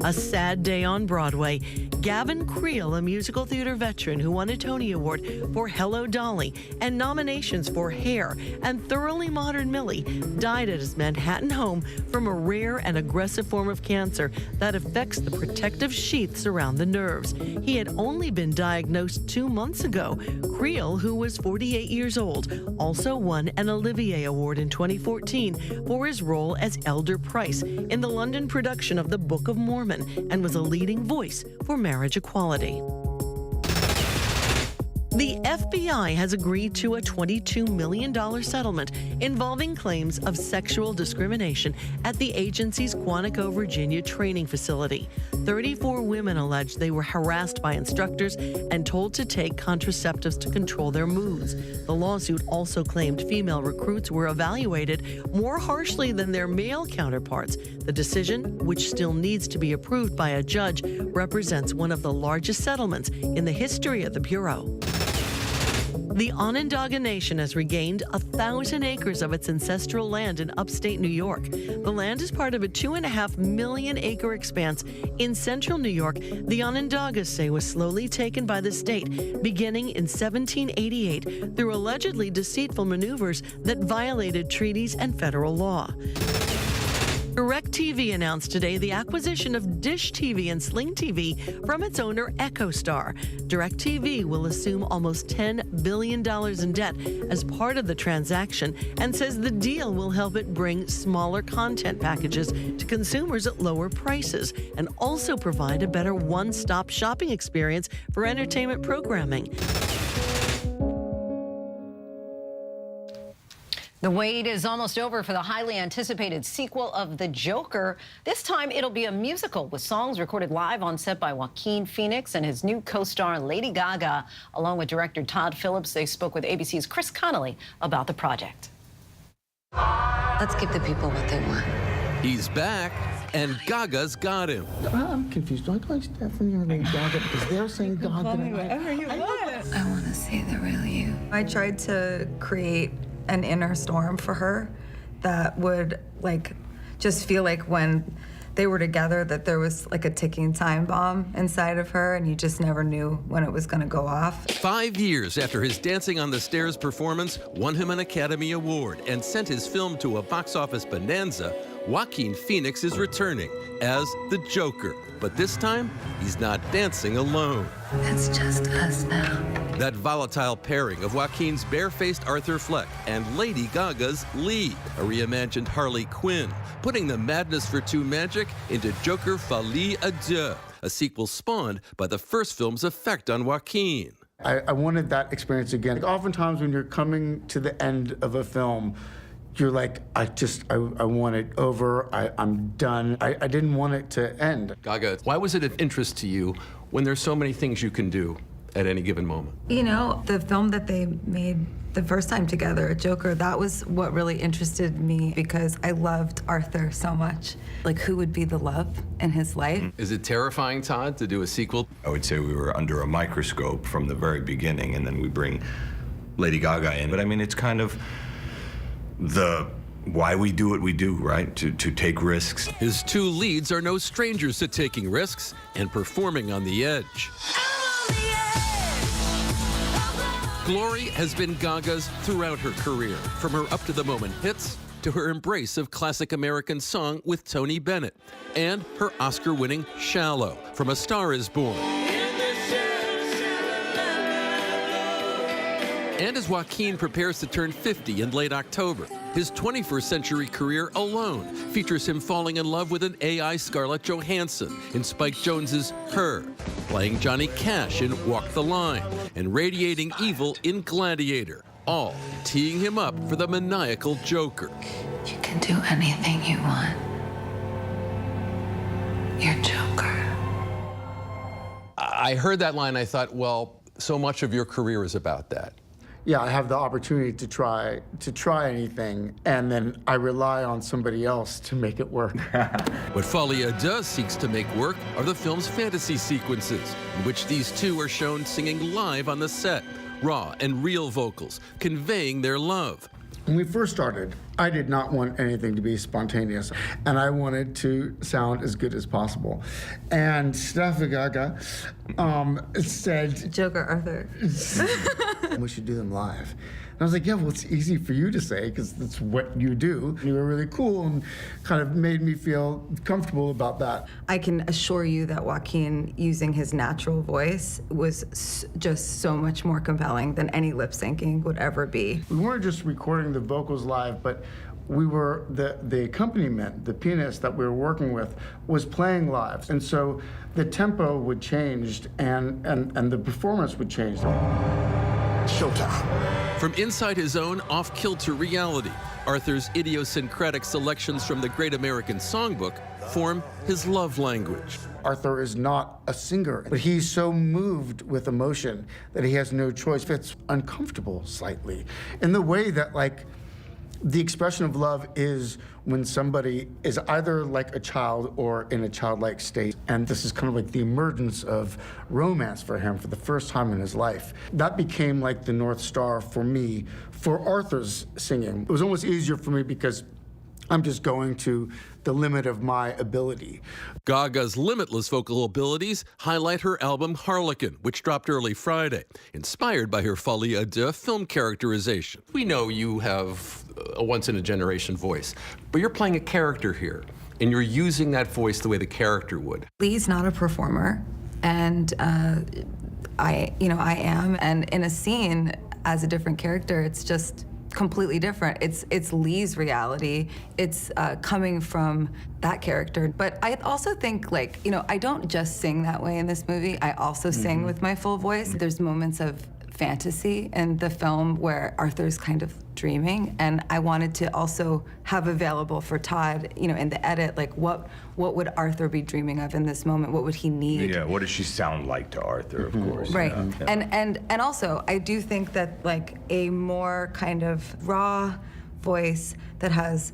A sad day on Broadway. Gavin Creel, a musical theater veteran who won a Tony Award for Hello, Dolly and nominations for Hair and Thoroughly Modern Millie, died at his Manhattan home from a rare and aggressive form of cancer that affects the protective sheaths around the nerves. He had only been diagnosed 2 months ago. Creel, who was 48 years old, also won an Olivier Award in 2014 for his role as Elder Price in the London production of The Book of Mormon and was a leading voice for marriage equality. The FBI has agreed to a $22 million settlement involving claims of sexual discrimination at the agency's Quantico, Virginia training facility. 34 women allege they were harassed by instructors and told to take contraceptives to control their moods. The lawsuit also claimed female recruits were evaluated more harshly than their male counterparts. The decision, which still needs to be approved by a judge, represents one of the largest settlements in the history of the Bureau. The Onondaga Nation has regained 1,000 acres of its ancestral land in upstate New York. The land is part of a 2.5 million acre expanse in central New York the Onondagas say was slowly taken by the state beginning in 1788 through allegedly deceitful maneuvers that violated treaties and federal law. DirecTV announced today the acquisition of Dish TV and Sling TV from its owner EchoStar. DirecTV will assume almost $10 billion in debt as part of the transaction and says the deal will help it bring smaller content packages to consumers at lower prices and also provide a better one-stop shopping experience for entertainment programming.
The wait is almost over for the highly anticipated sequel of The Joker. This time, it'll be a musical with songs recorded live on set by Joaquin Phoenix and his new co-star Lady Gaga. Along with director Todd Phillips, they spoke with ABC's Chris Connolly about the project.
Let's give the people what they want.
He's back, and Gaga's got him.
I'm confused. Do I call Stephanie or Lady Gaga? Because they're saying Gaga.
Call me whatever you want. I want to see the real you.
I tried to create an inner storm for her that would just feel like when they were together, that there was like a ticking time bomb inside of her, and you just never knew when it was going to go off.
5 years after his Dancing on the Stairs performance won him an Academy Award and sent his film to a box office bonanza, Joaquin Phoenix is returning as the Joker. But this time, he's not dancing alone.
It's just us now.
That volatile pairing of Joaquin's barefaced Arthur Fleck and Lady Gaga's Lee, a reimagined Harley Quinn, putting the madness for two magic into Joker Folie à Deux, a sequel spawned by the first film's effect on Joaquin.
I wanted that experience again. Oftentimes when you're coming to the end of a film, you're like, I want it over, I'm done. I didn't want it to end.
Gaga, why was it of interest to you when there's so many things you can do at any given moment?
You know, the film that they made the first time together, Joker, that was what really interested me because I loved Arthur so much. Like, who would be the love in his life?
Is it terrifying, Todd, to do a sequel?
I would say we were under a microscope from the very beginning, and then we bring Lady Gaga in. But I mean, it's kind of the why we do what we do, right? To take risks.
His two leads are no strangers to taking risks and performing on the edge. Glory has been Gaga's throughout her career, from her up-to-the-moment hits to her embrace of classic American song with Tony Bennett, and her Oscar-winning Shallow from A Star Is Born. And as Joaquin prepares to turn 50 in late October, his 21st century career alone features him falling in love with an AI Scarlett Johansson in Spike Jonze's Her, playing Johnny Cash in Walk the Line, and radiating evil in Gladiator, all teeing him up for the maniacal Joker.
You can do anything you want. You're Joker.
I heard that line, I thought, well, so much of your career is about that.
Yeah, I have the opportunity to try anything, and then I rely on somebody else to make it work.
What Folie à Deux seeks to make work are the film's fantasy sequences, in which these two are shown singing live on the set, raw and real vocals, conveying their love.
When we first started, I did not want anything to be spontaneous, and I wanted to sound as good as possible. And Gaga said,
Joker Arthur.
We should do them live. And I was like, yeah, well, it's easy for you to say because that's what you do. You were really cool and kind of made me feel comfortable about that.
I can assure you that Joaquin, using his natural voice, was just so much more compelling than any lip syncing would ever be.
We weren't just recording the vocals live, but we were, the accompaniment, the pianist that we were working with was playing live. And so the tempo would change and the performance would change. Showtime.
From inside his own off-kilter reality, Arthur's idiosyncratic selections from the Great American Songbook form his love language.
Arthur is not a singer, but he's so moved with emotion that he has no choice. It's uncomfortable slightly in the way that, like, the expression of love is when somebody is either like a child or in a childlike state. And this is kind of like the emergence of romance for him for the first time in his life. That became like the North Star for me, for Arthur's singing. It was almost easier for me because I'm just going to the limit of my ability.
Gaga's limitless vocal abilities highlight her album Harlequin, which dropped early Friday, inspired by her Folie à Deux film characterization.
We know you have a once-in-a-generation voice, but you're playing a character here, and you're using that voice the way the character would.
Lee's not a performer, and I am, and in a scene as a different character, it's just completely different. It's Lee's reality. It's coming from that character. But I also think, like, I don't just sing that way in this movie. I also sing with my full voice. There's moments of fantasy in the film where Arthur's kind of dreaming, and I wanted to also have available for Todd, in the edit, like what would Arthur be dreaming of in this moment? What would he need?
Yeah, what does she sound like to Arthur, of course.
Right.
Yeah.
And also, I do think that, like, a more kind of raw voice that has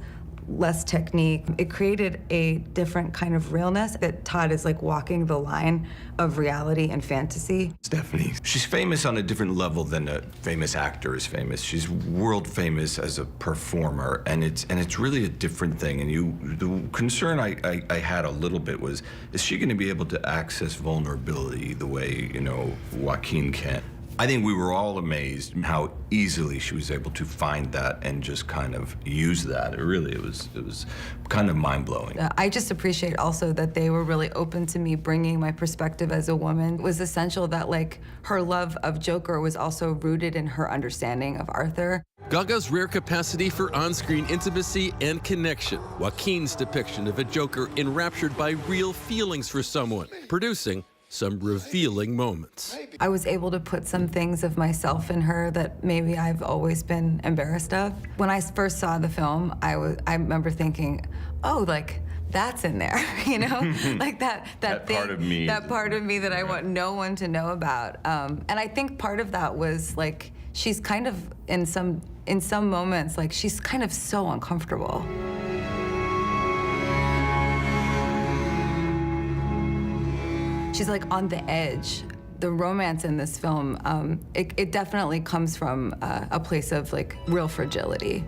less technique. It created a different kind of realness that Todd is like walking the line of reality and fantasy.
Stephanie, she's famous on a different level than a famous actor is famous. She's world famous as a performer, and it's really a different thing. And the concern I had a little bit was, is she going to be able to access vulnerability the way, you know, Joaquin can? I think we were all amazed how easily she was able to find that and just kind of use that. It was kind of mind-blowing.
I just appreciate also that they were really open to me bringing my perspective as a woman. It was essential that like her love of Joker was also rooted in her understanding of Arthur.
Gaga's rare capacity for on-screen intimacy and connection. Joaquin's depiction of a Joker enraptured by real feelings for someone, producing some revealing moments.
I was able to put some things of myself in her that maybe I've always been embarrassed of. When I first saw the film, I remember thinking, oh, like, that's in there, you know? Like that thing,
part of me.
That part of me that I want no one to know about. And I think part of that was like, she's kind of, in some moments, like she's kind of so uncomfortable. She's like on the edge. The romance in this film, it definitely comes from a place of like real fragility.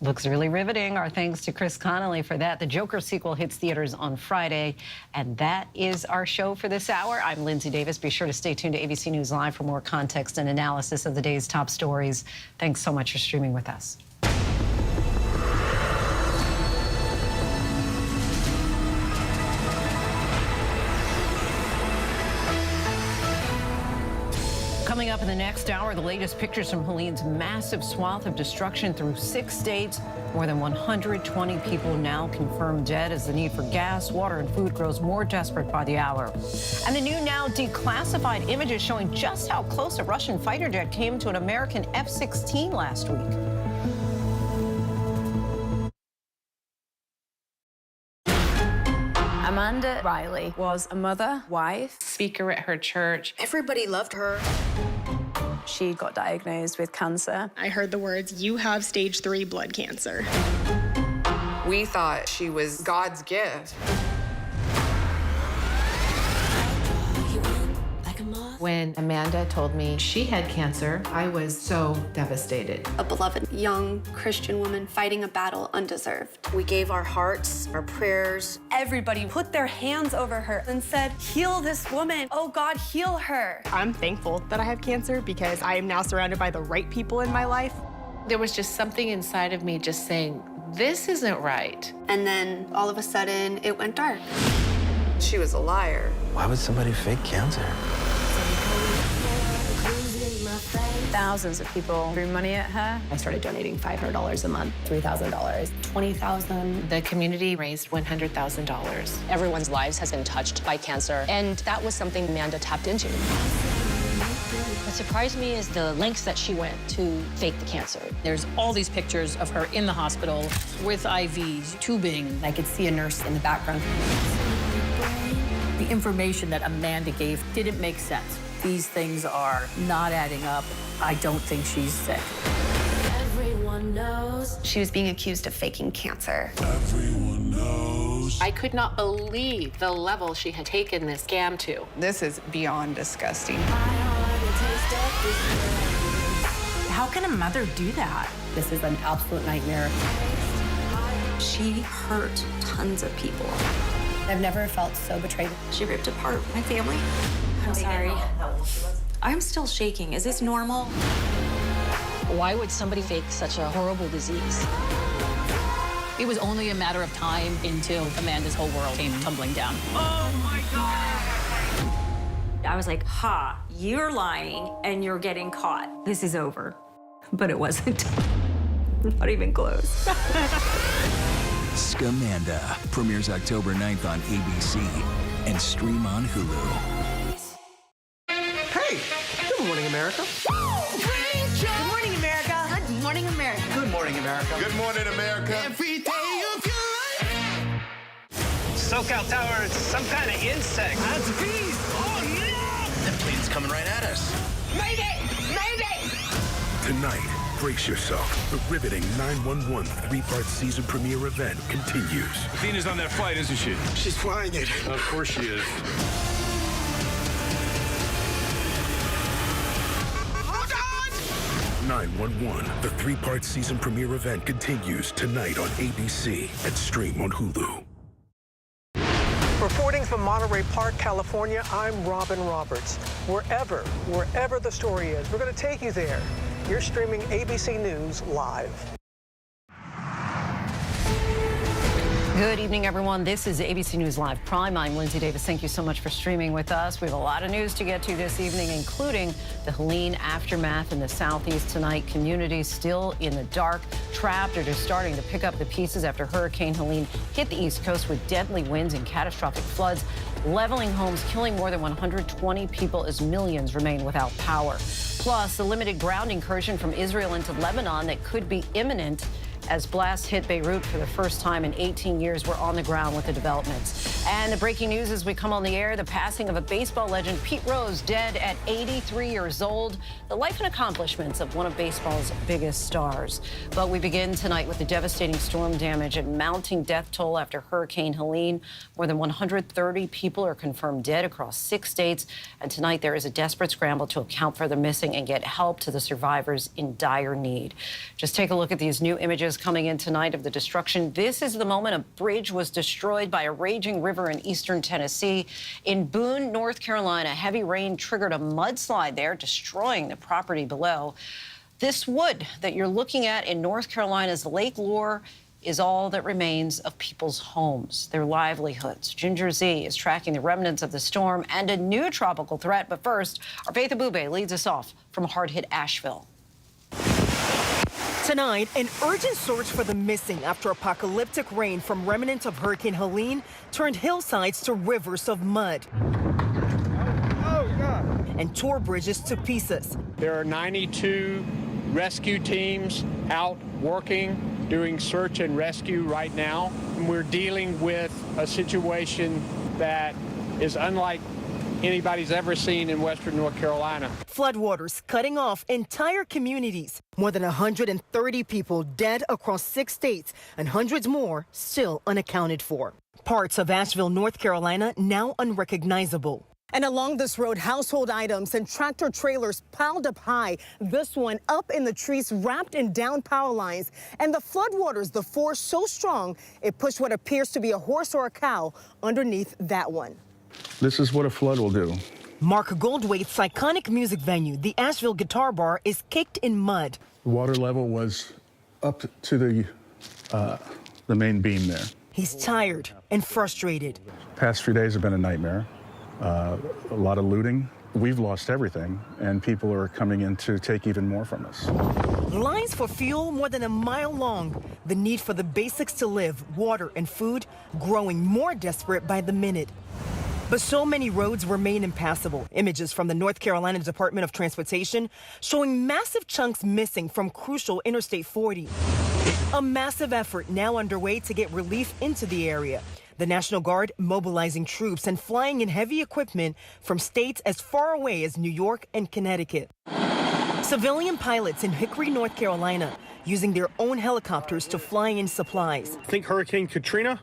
Looks really riveting. Our thanks to Chris Connolly for that. The Joker sequel hits theaters on Friday. And that is our show for this hour. I'm Linsey Davis. Be sure to stay tuned to ABC News Live for more context and analysis of the day's top stories. Thanks so much for streaming with us. Coming up in the next hour, the latest pictures from Helene's massive swath of destruction through 6 states. More than 120 people now confirmed dead as the need for gas, water, and food grows more desperate by the hour. And the new now declassified images showing just how close a Russian fighter jet came to an American F-16 last week.
Amanda Riley was a mother, wife, speaker at her church.
Everybody loved her.
She got diagnosed with cancer.
I heard the words, "You have stage 3 blood cancer."
We thought she was God's gift.
When Amanda told me she had cancer, I was so devastated.
A beloved young Christian woman fighting a battle undeserved. We gave our hearts, our prayers. Everybody put their hands over her and said, "Heal this woman. Oh God, heal her."
I'm thankful that I have cancer because I am now surrounded by the right people in my life.
There was just something inside of me just saying, this isn't right.
And then all of a sudden, it went dark.
She was a liar.
Why would somebody fake cancer?
Thousands of people threw money at her.
I started donating $500 a month, $3,000, $20,000.
The community raised $100,000.
Everyone's lives has been touched by cancer, and that was something Amanda tapped into. What surprised me is the lengths that she went to fake the cancer.
There's all these pictures of her in the hospital with IVs, tubing.
I could see a nurse in the background.
The information that Amanda gave didn't make sense. These things are not adding up. I don't think she's sick.
Everyone knows. She was being accused of faking cancer.
Everyone knows.
I could not believe the level she had taken this scam to.
This is beyond disgusting.
How can a mother do that?
This is an absolute nightmare.
She hurt tons of people. I've never felt so betrayed. She ripped apart my family. I'm sorry. I'm still shaking. Is this normal?
Why would somebody fake such a horrible disease?
It was only a matter of time until Amanda's whole world came tumbling down.
Oh my God! I was like, ha, you're lying and you're getting caught. This is over. But it wasn't. Not even close.
Scamanda premieres October 9th on ABC and stream on Hulu.
Hey, good morning, America.
Good morning, America.
Good morning, America.
Good morning, America.
Good morning, America.
Every day of your life.
SoCal Tower, it's some kind of insect.
That's a beast. Oh, no!
That plane's coming right at us.
Mayday! Mayday!
Tonight,
Brace yourself. The riveting 911 three-part season premiere event continues.
Athena's on that flight, isn't she?
She's flying it.
Of course she is.
911, the three-part season premiere event continues tonight on ABC and stream on Hulu.
Reporting from Monterey Park, California, I'm Robin Roberts. Wherever the story is, we're going to take you there. You're streaming ABC News live.
Good evening, everyone. This is ABC News Live Prime. I'm Linsey Davis. Thank you so much for streaming with us. We have a lot of news to get to this evening, including the Helene aftermath in the southeast tonight. Communities still in the dark, trapped, or just starting to pick up the pieces after Hurricane Helene hit the East Coast with deadly winds and catastrophic floods, leveling homes, killing more than 120 people as millions remain without power. Plus, the limited ground incursion from Israel into Lebanon that could be imminent as blasts hit Beirut for the first time in 18 years. We're on the ground with the developments. And the breaking news as we come on the air, the passing of a baseball legend, Pete Rose, dead at 83 years old. The life and accomplishments of one of baseball's biggest stars. But we begin tonight with the devastating storm damage and mounting death toll after Hurricane Helene. More than 130 people are confirmed dead across 6 states. And tonight there is a desperate scramble to account for the missing and get help to the survivors in dire need. Just take a look at these new images coming in tonight of the destruction. This is the moment a bridge was destroyed by a raging river in eastern Tennessee. In Boone, North Carolina, heavy rain triggered a mudslide there, destroying the property below. This wood that you're looking at in North Carolina's Lake Lure is all that remains of people's homes, their livelihoods. Ginger Z is tracking the remnants of the storm and a new tropical threat. But first, our Faith Abube leads us off from hard-hit Asheville.
Tonight, an urgent search for the missing after apocalyptic rain from remnants of Hurricane Helene turned hillsides to rivers of mud and tore bridges to pieces.
There are 92 rescue teams out working, doing search and rescue right now. And we're dealing with a situation that is unlike anybody's ever seen in western North Carolina.
Floodwaters cutting off entire communities. More than 130 people dead across 6 states and hundreds more still unaccounted for. Parts of Asheville, North Carolina now unrecognizable. And along this road, household items and tractor trailers piled up high. This one up in the trees, wrapped in down power lines. And the floodwaters, the force so strong, it pushed what appears to be a horse or a cow underneath that one.
This is what a flood will do.
Mark Goldwaite's iconic music venue, the Asheville Guitar Bar, is caked in mud.
The water level was up to the main beam there.
He's tired and frustrated.
Past few days have been a nightmare. A lot of looting. We've lost everything, and people are coming in to take even more from us.
Lines for fuel more than a mile long. The need for the basics to live, water and food, growing more desperate by the minute. But so many roads remain impassable. Images from the North Carolina Department of Transportation showing massive chunks missing from crucial Interstate 40. A massive effort now underway to get relief into the area. The National Guard mobilizing troops and flying in heavy equipment from states as far away as New York and Connecticut. Civilian pilots in Hickory, North Carolina, using their own helicopters to fly in supplies.
Think Hurricane Katrina,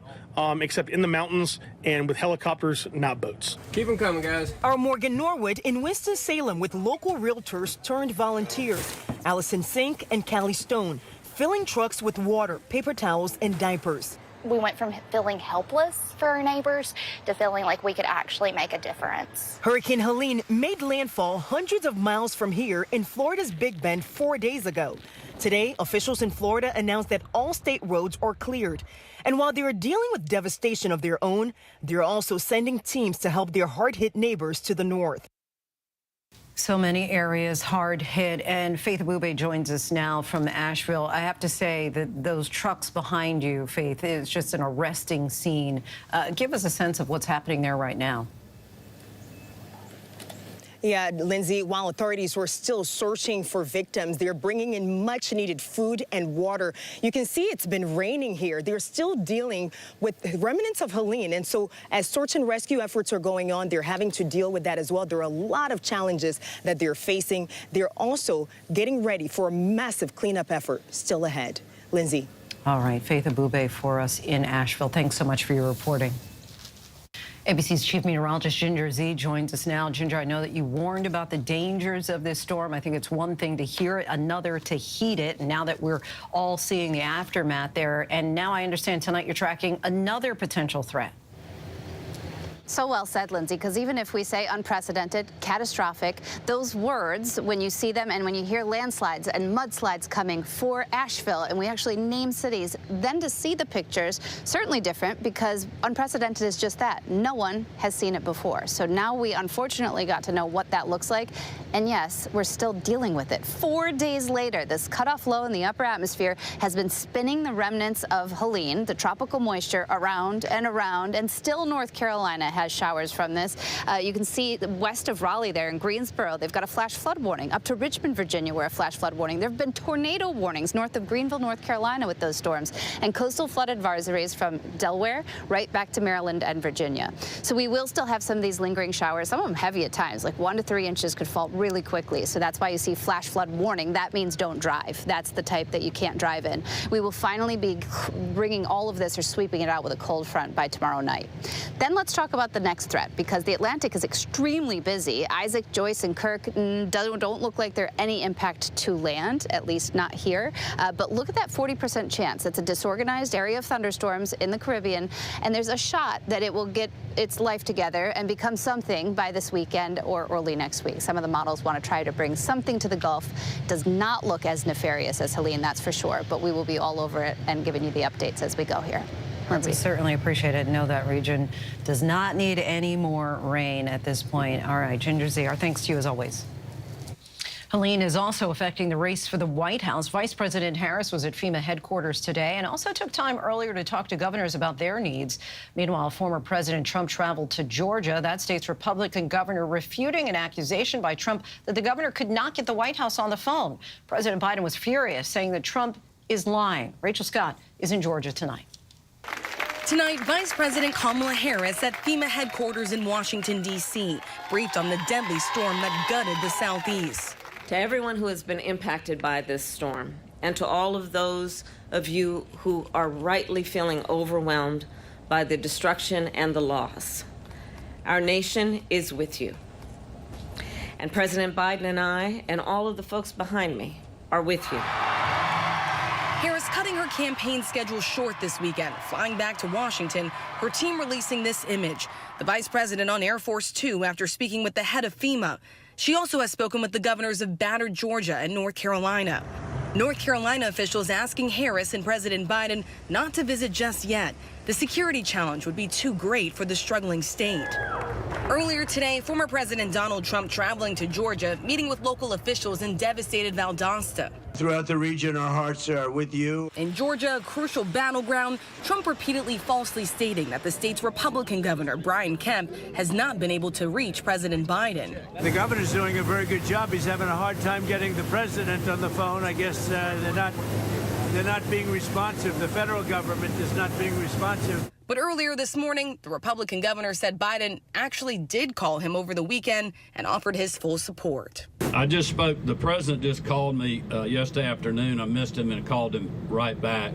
except in the mountains and with helicopters, not boats.
Keep them coming, guys. Our Morgan Norwood in Winston-Salem with local realtors turned volunteers, Allison Sink and Callie Stone, filling trucks with water, paper towels, and diapers.
We went from feeling helpless for our neighbors to feeling like we could actually make a difference.
Hurricane Helene made landfall hundreds of miles from here in Florida's Big Bend 4 days ago. Today, officials in Florida announced that all state roads are cleared. And while they are dealing with devastation of their own, they're also sending teams to help their hard-hit neighbors to the north.
So many areas hard hit, and Faith Abube joins us now from Asheville. I have to say that those trucks behind you, Faith, is just an arresting scene. Give us a sense of what's happening there right now.
Yeah, Lindsay, while authorities were still searching for victims, they're bringing in much needed food and water. You can see it's been raining here. They're still dealing with remnants of Helene. And so as search and rescue efforts are going on, they're having to deal with that as well. There are a lot of challenges that they're facing. They're also getting ready for a massive cleanup effort still ahead. Lindsay.
All right, Faith Abube for us in Asheville. Thanks so much for your reporting. ABC's chief meteorologist Ginger Z joins us now. Ginger, I know that you warned about the dangers of this storm. I think it's one thing to hear it, another to heat it. Now that we're all seeing the aftermath there, and now I understand tonight you're tracking another potential threat.
So well said, Lindsay, because even if we say unprecedented, catastrophic, those words, when you see them and when you hear landslides and mudslides coming for Asheville, and we actually name cities, then to see the pictures, certainly different, because unprecedented is just that. No one has seen it before. So now we unfortunately got to know what that looks like. And yes, we're still dealing with it. 4 days later, this cutoff low in the upper atmosphere has been spinning the remnants of Helene, the tropical moisture, around, and still North Carolina has showers from this. You can see west of Raleigh there in Greensboro, they've got a flash flood warning. Up to Richmond, Virginia, where a flash flood warning. There have been tornado warnings north of Greenville, North Carolina with those storms, and coastal flood advisories from Delaware right back to Maryland and Virginia. So we will still have some of these lingering showers, some of them heavy at times, like 1 to 3 inches could fall really quickly. So that's why you see flash flood warning. That means don't drive. That's the type that you can't drive in. We will finally be bringing all of this or sweeping it out with a cold front by tomorrow night. Then let's talk about the next threat, because the Atlantic is extremely busy. Isaac, Joyce, and Kirk don't look like they're any impact to land, at least not here. But look at that 40% chance. It's a disorganized area of thunderstorms in the Caribbean, and there's a shot that it will get its life together and become something by this weekend or early next week. Some of the models want to try to bring something to the Gulf. Does not look as nefarious as Helene, that's for sure, but we will be all over it and giving you the updates as we go here.
We certainly appreciate it. Know that region does not need any more rain at this point. All right, Ginger Z, our thanks to you as always. Helene is also affecting the race for the White House. Vice President Harris was at FEMA headquarters today and also took time earlier to talk to governors about their needs. Meanwhile, former President Trump traveled to Georgia, that state's Republican governor refuting an accusation by Trump that the governor could not get the White House on the phone. President Biden was furious, saying that Trump is lying. Rachel Scott is in Georgia tonight.
Tonight, Vice President Kamala Harris at FEMA headquarters in Washington, D.C., briefed on the deadly storm that gutted the Southeast.
To everyone who has been impacted by this storm, and to all of those of you who are rightly feeling overwhelmed by the destruction and the loss, our nation is with you. And President Biden and I, and all of the folks behind me, are with you.
Harris cutting her campaign schedule short this weekend, flying back to Washington, her team releasing this image. The vice president on Air Force 2 after speaking with the head of FEMA. She also has spoken with the governors of battered Georgia and North Carolina. North Carolina officials asking Harris and President Biden not to visit just yet. The security challenge would be too great for the struggling state. Earlier today, former President Donald Trump traveling to Georgia, meeting with local officials in devastated Valdosta.
Throughout the region, our hearts are with you.
In Georgia, a crucial battleground, Trump repeatedly falsely stating that the state's Republican governor, Brian Kemp, has not been able to reach President Biden.
The governor's doing a very good job. He's having a hard time getting the president on the phone. I guess they're not being responsive. The federal government is not being responsive.
But earlier this morning, the Republican governor said Biden actually did call him over the weekend and offered his full support.
I just spoke, the president just called me yesterday afternoon. I missed him and called him right back.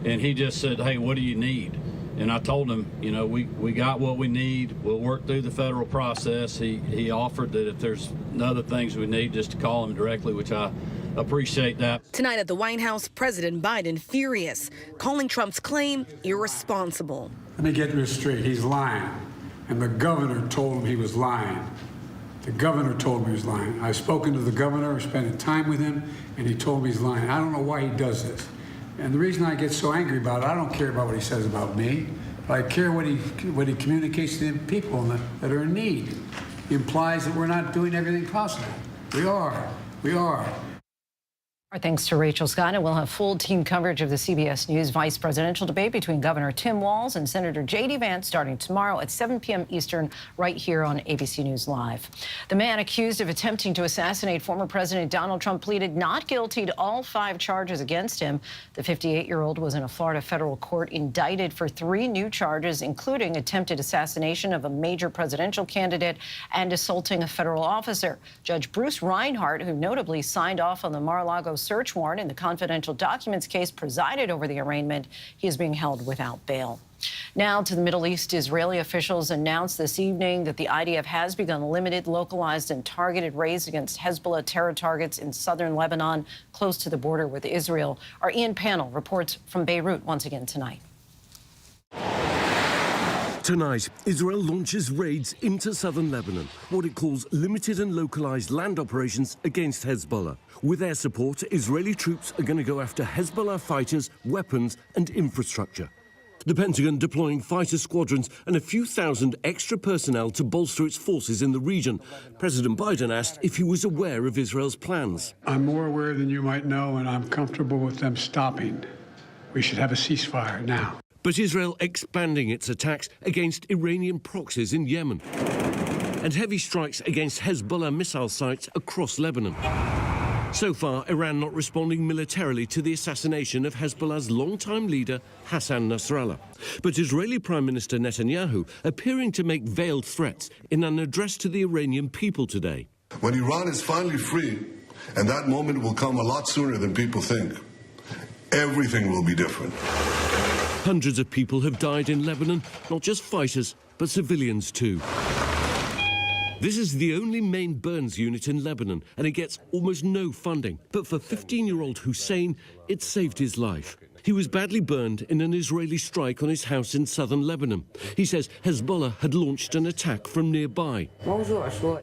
And he just said, hey, what do you need? And I told him, you know, we got what we need. We'll work through the federal process. He offered that if there's other things we need, just to call him directly, which I appreciate that.
Tonight at the White House, President Biden furious, calling Trump's claim irresponsible.
Let me get this straight. He's lying. And the governor told him he was lying. The governor told me he was lying. I've spoken to the governor, spent time with him, and he told me he's lying. I don't know why he does this. And the reason I get so angry about it, I don't care about what he says about me, but I care what he communicates to the people that are in need. He implies that we're not doing everything possible. We are.
Our thanks to Rachel Scott, and we'll have full team coverage of the CBS News vice presidential debate between Governor Tim Walz and Senator J.D. Vance starting tomorrow at 7 p.m. Eastern right here on ABC News Live. The man accused of attempting to assassinate former President Donald Trump pleaded not guilty to all 5 charges against him. The 58-year-old was in a Florida federal court indicted for 3 new charges, including attempted assassination of a major presidential candidate and assaulting a federal officer. Judge Bruce Reinhart, who notably signed off on the Mar-a-Lago search warrant in the confidential documents case, presided over the arraignment. He is being held without bail. Now to the Middle East. Israeli officials announced this evening that the IDF has begun limited, localized and targeted raids against Hezbollah terror targets in southern Lebanon, close to the border with Israel. Our Ian Pannell reports from Beirut once again tonight.
Tonight, Israel launches raids into southern Lebanon, what it calls limited and localized land operations against Hezbollah. With their support, Israeli troops are going to go after Hezbollah fighters, weapons and infrastructure. The Pentagon deploying fighter squadrons and a few thousand extra personnel to bolster its forces in the region. President Biden asked if he was aware of Israel's plans.
I'm more aware than you might know, and I'm comfortable with them stopping. We should have a ceasefire now.
But Israel expanding its attacks against Iranian proxies in Yemen and heavy strikes against Hezbollah missile sites across Lebanon. So far, Iran not responding militarily to the assassination of Hezbollah's longtime leader, Hassan Nasrallah. But Israeli Prime Minister Netanyahu appearing to make veiled threats in an address to the Iranian people today.
When Iran is finally free, and that moment will come a lot sooner than people think, everything will be different.
Hundreds of people have died in Lebanon, not just fighters, but civilians too. This is the only main burns unit in Lebanon, and it gets almost no funding. But for 15-year-old Hussein, it saved his life. He was badly burned in an Israeli strike on his house in southern Lebanon. He says Hezbollah had launched an attack from nearby.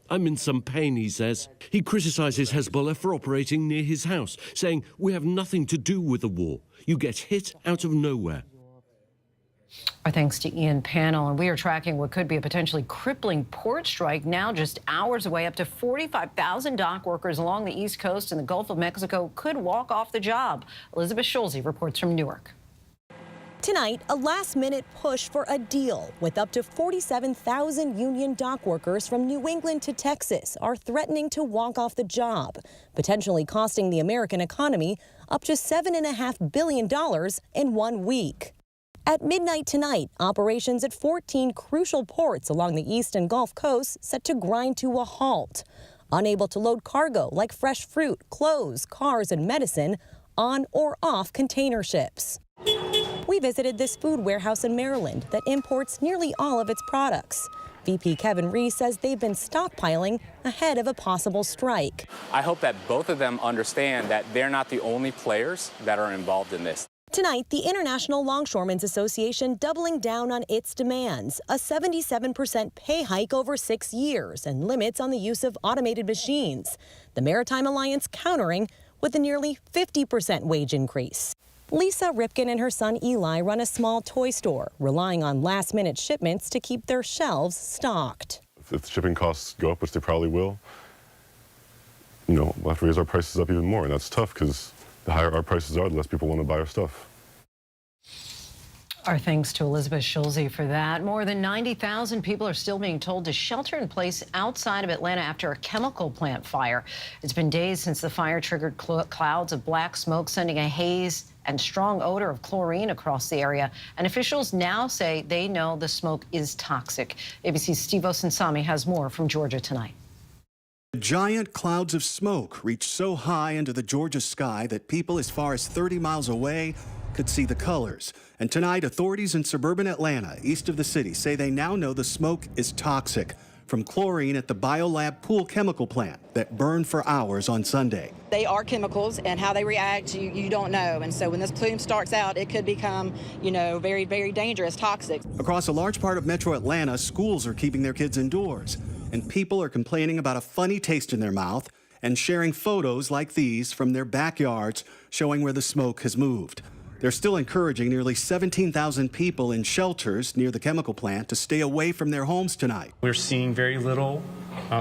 I'm in some pain, he says. He criticizes Hezbollah for operating near his house, saying, "We have nothing to do with the war. You get hit out of nowhere."
Our thanks to Ian Pannell, and we are tracking what could be a potentially crippling port strike now just hours away. Up to 45,000 dock workers along the East Coast and the Gulf of Mexico could walk off the job. Elizabeth Schulze reports from Newark.
Tonight, a last-minute push for a deal with up to 47,000 union dock workers from New England to Texas are threatening to walk off the job, potentially costing the American economy up to $7.5 billion in 1 week. At midnight tonight, operations at 14 crucial ports along the East and Gulf coasts set to grind to a halt. Unable to load cargo like fresh fruit, clothes, cars, and medicine on or off container ships. We visited this food warehouse in Maryland that imports nearly all of its products. VP Kevin Reese says they've been stockpiling ahead of a possible strike.
I hope that both of them understand that they're not the only players that are involved in this.
Tonight, the International Longshoremen's Association doubling down on its demands, a 77% pay hike over 6 years and limits on the use of automated machines. The Maritime Alliance countering with a nearly 50% wage increase. Lisa Ripken and her son Eli run a small toy store, relying on last-minute shipments to keep their shelves stocked.
If shipping costs go up, which they probably will, we'll have to raise our prices up even more, and that's tough because the higher our prices are, the less people want to buy our stuff.
Our thanks to Elizabeth Schulze for that. More than 90,000 people are still being told to shelter in place outside of Atlanta after a chemical plant fire. It's been days since the fire triggered clouds of black smoke, sending a haze and strong odor of chlorine across the area. And officials now say they know the smoke is toxic. ABC's Steve Osinsami has more from Georgia tonight.
Giant clouds of smoke reached so high into the Georgia sky that people as far as 30 miles away could see the colors. And tonight, authorities in suburban Atlanta, east of the city, say they now know the smoke is toxic from chlorine at the Biolab pool chemical plant that burned for hours on Sunday.
They are chemicals, and how they react, you don't know. And so when this plume starts out, it could become, very, very dangerous, toxic.
Across a large part of metro Atlanta, schools are keeping their kids indoors, and people are complaining about a funny taste in their mouth and sharing photos like these from their backyards showing where the smoke has moved. They're still encouraging nearly 17,000 people in shelters near the chemical plant to stay away from their homes tonight.
We're seeing very little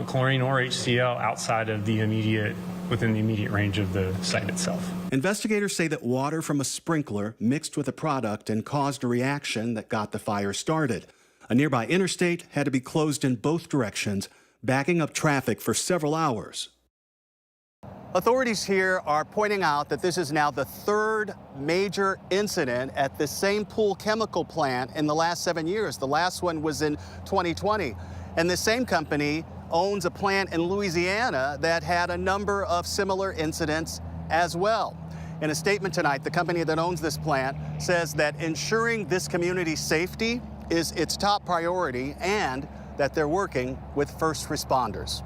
chlorine or HCl outside of the immediate
within the immediate range of the site itself.
Investigators say that water from a sprinkler mixed with a product and caused a reaction that got the fire started. A nearby interstate had to be closed in both directions, backing up traffic for several hours. Authorities here are pointing out that this is now the third major incident at the same pool chemical plant in the last 7 years. The last one was in 2020. And the same company owns a plant in Louisiana that had a number of similar incidents as well. In a statement tonight, the company that owns this plant says that ensuring this community's safety is its top priority and that they're working with first responders.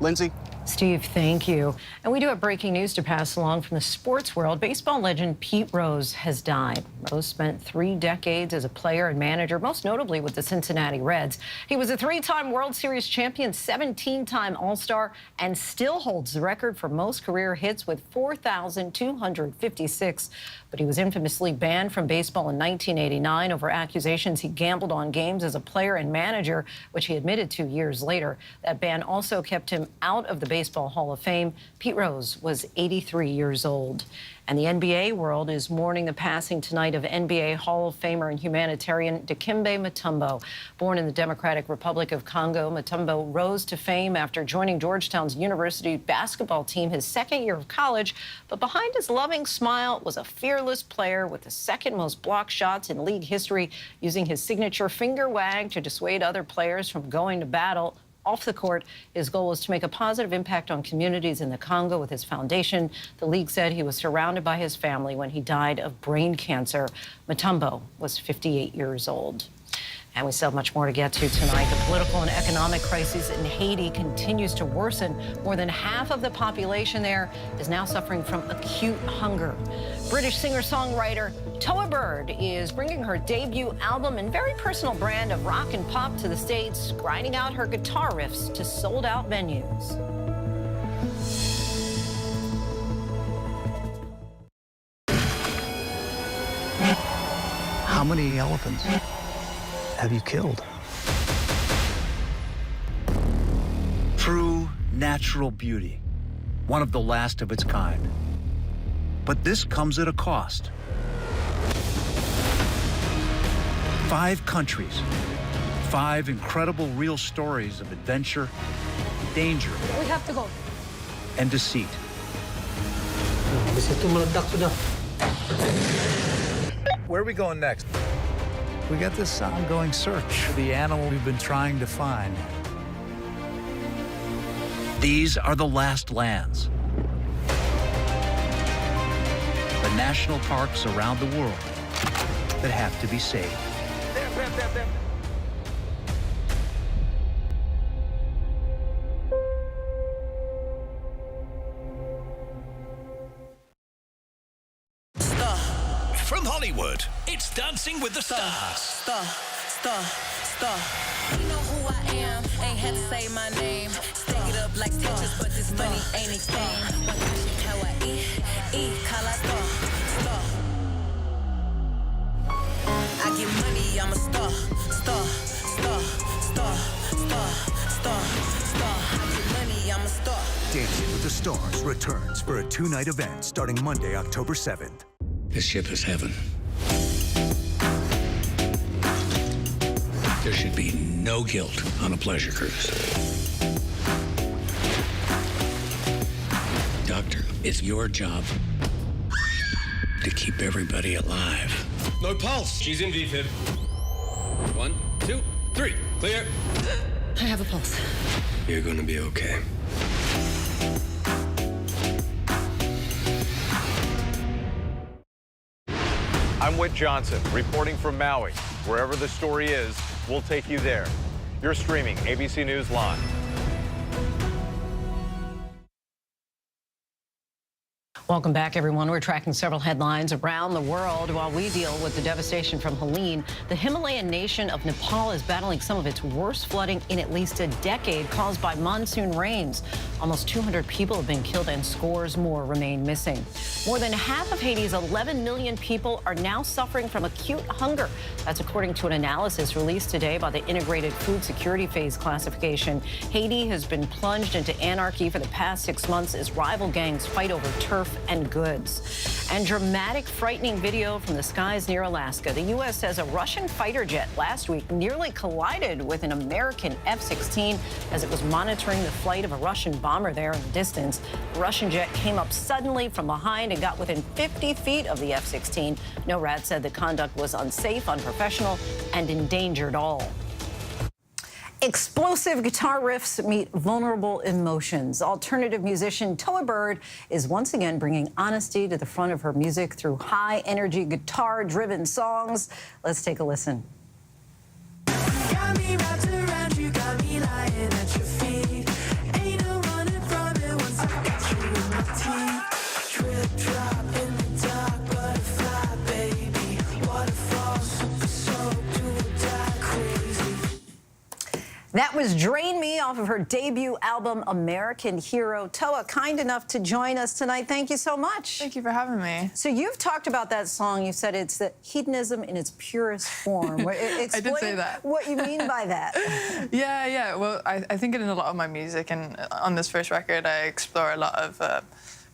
Lindsay?
Steve, thank you. And we do have breaking news to pass along from the sports world. Baseball legend Pete Rose has died. Rose spent 3 decades as a player and manager, most notably with the Cincinnati Reds. He was a 3-time World Series champion, 17-time All-Star, and still holds the record for most career hits with 4,256. But he was infamously banned from baseball in 1989 over accusations he gambled on games as a player and manager, which he admitted to years later. That ban also kept him out of the Baseball Hall of Fame. Pete Rose was 83 years old. And the NBA world is mourning the passing tonight of NBA Hall of Famer and humanitarian Dikembe Mutombo. Born in the Democratic Republic of Congo, Mutombo rose to fame after joining Georgetown's University basketball team his second year of college. But behind his loving smile was a fearless player with the second most blocked shots in league history, using his signature finger wag to dissuade other players from going to battle. Off the court, his goal was to make a positive impact on communities in the Congo with his foundation. The league said he was surrounded by his family when he died of brain cancer. Mutombo was 58 years old. And we still have much more to get to tonight. The political and economic crisis in Haiti continues to worsen. More than half of the population there is now suffering from acute hunger. British singer-songwriter Toa Bird is bringing her debut album and very personal brand of rock and pop to the States, grinding out her guitar riffs to sold-out venues.
How many elephants have you killed? True natural beauty, one of the last of its kind. But this comes at a cost. 5 countries, 5 incredible real stories of adventure, danger,
We have to go.
and deceit. Where are we going next? We got this ongoing search for the animal we've been trying to find. These are the last lands. The national parks around the world that have to be saved. There.
From Hollywood, it's Dancing with the Stars.
You know who I am, ain't had to say my name. Stack it up like Tetris, but this money ain't a game. How I eat, call I star. I get money, I'm a star. I get money, I'm a star.
Dancing with the Stars returns for a 2-night event starting Monday, October 7th.
This ship is heaven. There should be no guilt on a pleasure cruise. Doctor, it's your job to keep everybody alive.
No pulse. She's in VFib. 1, 2, 3. Clear.
I have a pulse.
You're gonna be okay.
I'm Whit Johnson, reporting from Maui. Wherever the story is, we'll take you there. You're streaming ABC News Live.
Welcome back, everyone. We're tracking several headlines around the world while we deal with the devastation from Helene. The Himalayan nation of Nepal is battling some of its worst flooding in at least a decade, caused by monsoon rains. Almost 200 people have been killed and scores more remain missing. More than half of Haiti's 11 million people are now suffering from acute hunger. That's according to an analysis released today by the Integrated Food Security Phase classification. Haiti has been plunged into anarchy for the past 6 months as rival gangs fight over turf and goods. And dramatic, frightening video from the skies near Alaska. The U.S. says a Russian fighter jet last week nearly collided with an American F-16 as it was monitoring the flight of a Russian bomber there in the distance. The Russian jet came up suddenly from behind and got within 50 feet of the F-16. NORAD said the conduct was unsafe, unprofessional, and endangered all. Explosive guitar riffs meet vulnerable emotions. Alternative musician Toa Bird is once again bringing honesty to the front of her music through high-energy guitar-driven songs. Let's take a listen.
Got me wrapped around you, got me lying at your feet. Ain't no running from it once I got you in my teeth. Drip drop in the dark, butterfly, baby. Waterfall, super soaked, do or die crazy.
That was Drain Me off of her debut album, American Hero. Toa, kind enough to join us tonight. Thank you so much.
Thank you for having me.
So you've talked about that song. You said it's the hedonism in its purest form.
I did say that.
What you mean by that.
Yeah. Well, I think in a lot of my music, and on this first record, I explore a lot of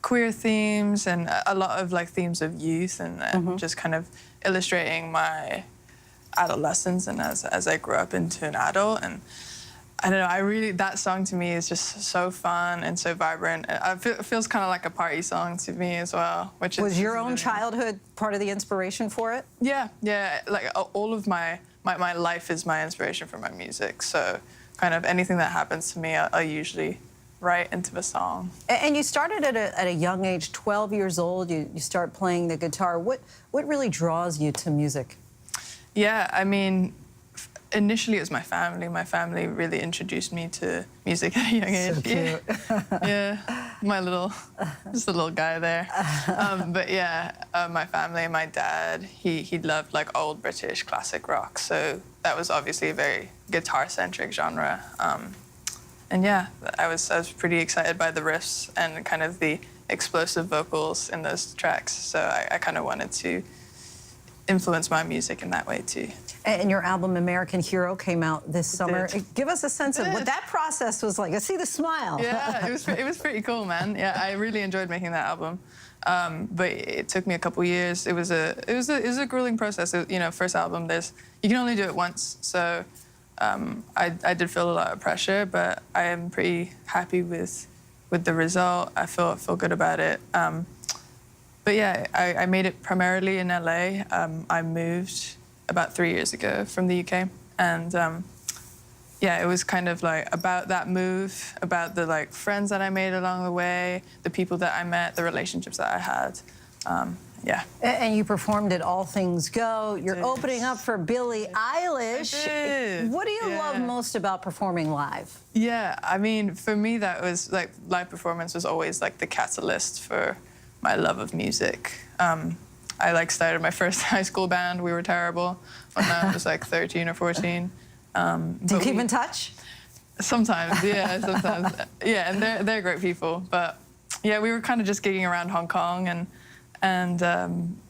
queer themes and a lot of like themes of youth and just kind of illustrating my adolescence and as I grew up into an adult. And I don't know, that song to me is just so fun and so vibrant. It feels kind of like a party song to me as well.
Was your own childhood part of the inspiration for it?
Yeah. Like all of my life is my inspiration for my music. So kind of anything that happens to me, I'll usually write into a song.
And you started at a young age, 12 years old. You start playing the guitar. What really draws you to music?
Yeah, I mean, initially it was my family. My family really introduced me to music at a young age.
So cute.
Yeah, just a little guy there. But yeah, my family, my dad, he loved like old British classic rock. So that was obviously a very guitar-centric genre. And yeah, I was pretty excited by the riffs and kind of the explosive vocals in those tracks. So I kind of wanted to influence my music in that way too.
And your album American Hero came out this summer. Give us a sense of what that process was like. I see the smile.
Yeah, it was pretty cool, man. Yeah, I really enjoyed making that album. But it took me a couple years. It was a grueling process. First album, you can only do it once. So I did feel a lot of pressure, but I am pretty happy with the result. I feel good about it. But yeah, I made it primarily in LA. I moved about 3 years ago from the UK. And yeah, it was kind of like about that move, about the like friends that I made along the way, the people that I met, the relationships that I had. Yeah.
And you performed at All Things Go. You're opening up for Billie Eilish.
I did.
What do you love most about performing live?
Yeah, I mean, for me, that was like live performance was always like the catalyst for my love of music. I started my first high school band. We were terrible when I was like 13 or 14.
Do you keep in touch?
Sometimes, yeah, sometimes. Yeah, and they're great people. But yeah, we were kind of just gigging around Hong Kong and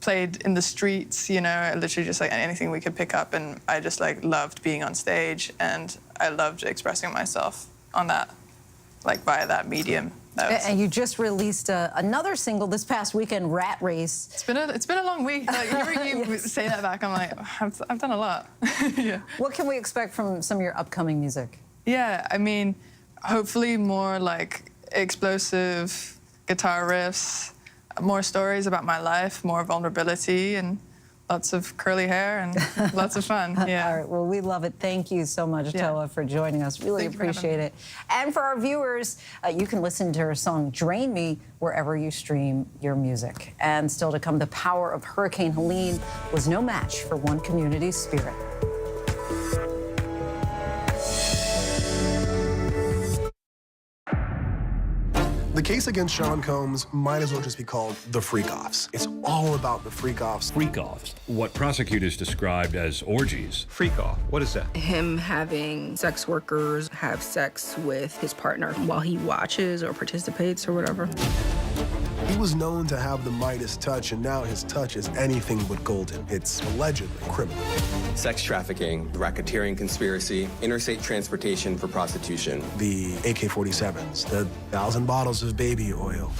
played in the streets, literally just like anything we could pick up. And I just like loved being on stage, and I loved expressing myself on that, like via that medium.
And you just released another single this past weekend, Rat Race.
It's been a long week. Like hearing you say that back, I'm like, I've done a lot. Yeah.
What can we expect from some of your upcoming music?
Yeah, I mean, hopefully more like explosive guitar riffs, more stories about my life, more vulnerability, and lots of curly hair and lots of fun. Yeah.
All right. Well, we love it. Thank you so much, Toa, for joining us. Really appreciate it. And for our viewers, you can listen to her song Drain Me wherever you stream your music. And still to come, the power of Hurricane Helene was no match for one community's spirit.
The case against Sean Combs might as well just be called the freak-offs. It's all about the freak-offs.
Freak-offs, what prosecutors described as orgies.
Freak-off, what is that?
Him having sex workers have sex with his partner while he watches or participates or whatever.
He was known to have the Midas touch, and now his touch is anything but golden. It's allegedly criminal.
Sex trafficking, racketeering conspiracy, interstate transportation for prostitution.
The AK-47s, the 1,000 bottles of baby oil.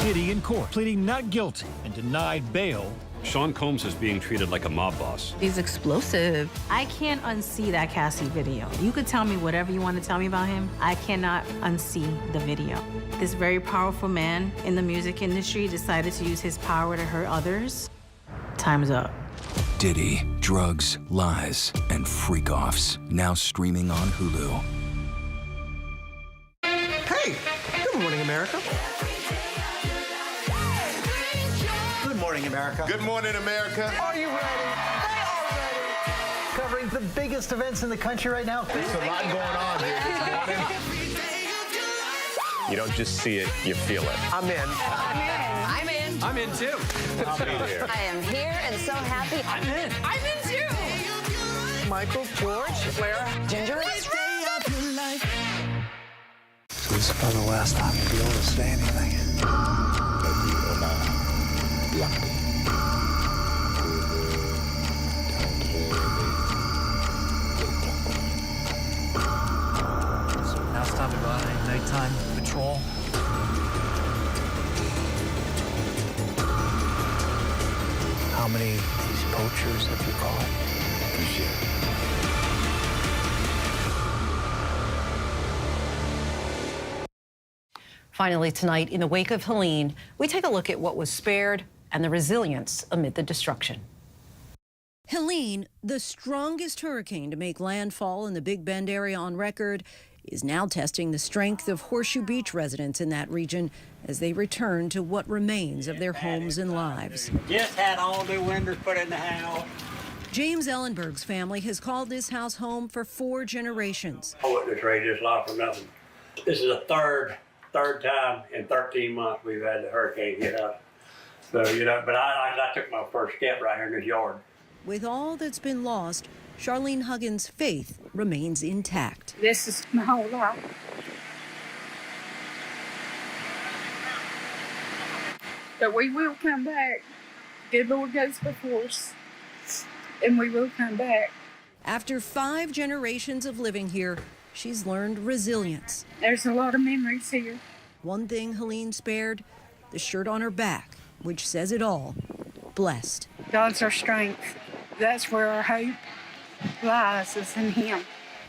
Diddy in court, pleading not guilty and denied bail.
Sean Combs is being treated like a mob boss.
He's explosive. I can't unsee that Cassie video. You could tell me whatever you want to tell me about him. I cannot unsee the video. This very powerful man in the music industry decided to use his power to hurt others. Time's up.
Diddy, drugs, lies, and freak-offs. Now streaming on Hulu.
Hey, good morning, America. Good morning, America.
Good morning, America.
Are you ready? They are ready. Covering the biggest events in the country right now.
There's a lot going on here this morning. You don't just see it, you feel it.
I'm in.
I'm in.
I'm in too. I'll be here.
I am here and so happy. I'm in. I'm in too.
Michael, George, Clara, Ginger.
So this is probably the last time you'll be able to say anything. Now it's time to go on a nighttime patrol. How many of these poachers have you caught this year?
Finally tonight, in the wake of Helene, we take a look at what was spared and the resilience amid the destruction. Helene, the strongest hurricane to make landfall in the Big Bend area on record, is now testing the strength of Horseshoe Beach residents in that region as they return to what remains of their homes and lives.
Just had all new windows put in the house.
James Ellenberg's family has called this house home for 4 generations.
I wouldn't trade this lot for nothing. This is the third time in 13 months we've had the hurricane hit us. So, but I took my first step right here in this yard.
With all that's been lost, Charlene Huggins' faith remains intact.
This is my whole life. But we will come back. Good Lord goes before us, and we will come back.
After 5 generations of living here, she's learned resilience.
There's a lot of memories here.
One thing Helene spared, the shirt on her back, which says it all, blessed.
God's our strength. That's where our hope lies, is in Him.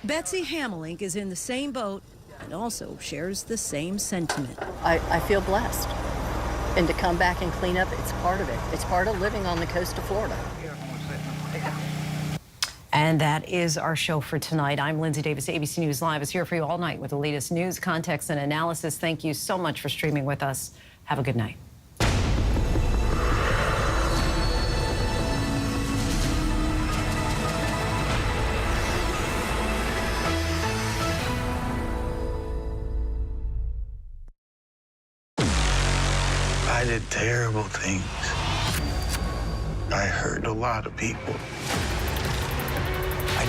Betsy Hamelink is in the same boat and also shares the same sentiment.
I feel blessed. And to come back and clean up, it's part of it. It's part of living on the coast of Florida. And that is our show for tonight. I'm Linsey Davis. ABC News Live is here for you all night with the latest news, context, and analysis. Thank you so much for streaming with us. Have a good night.
I did terrible things. I hurt a lot of people.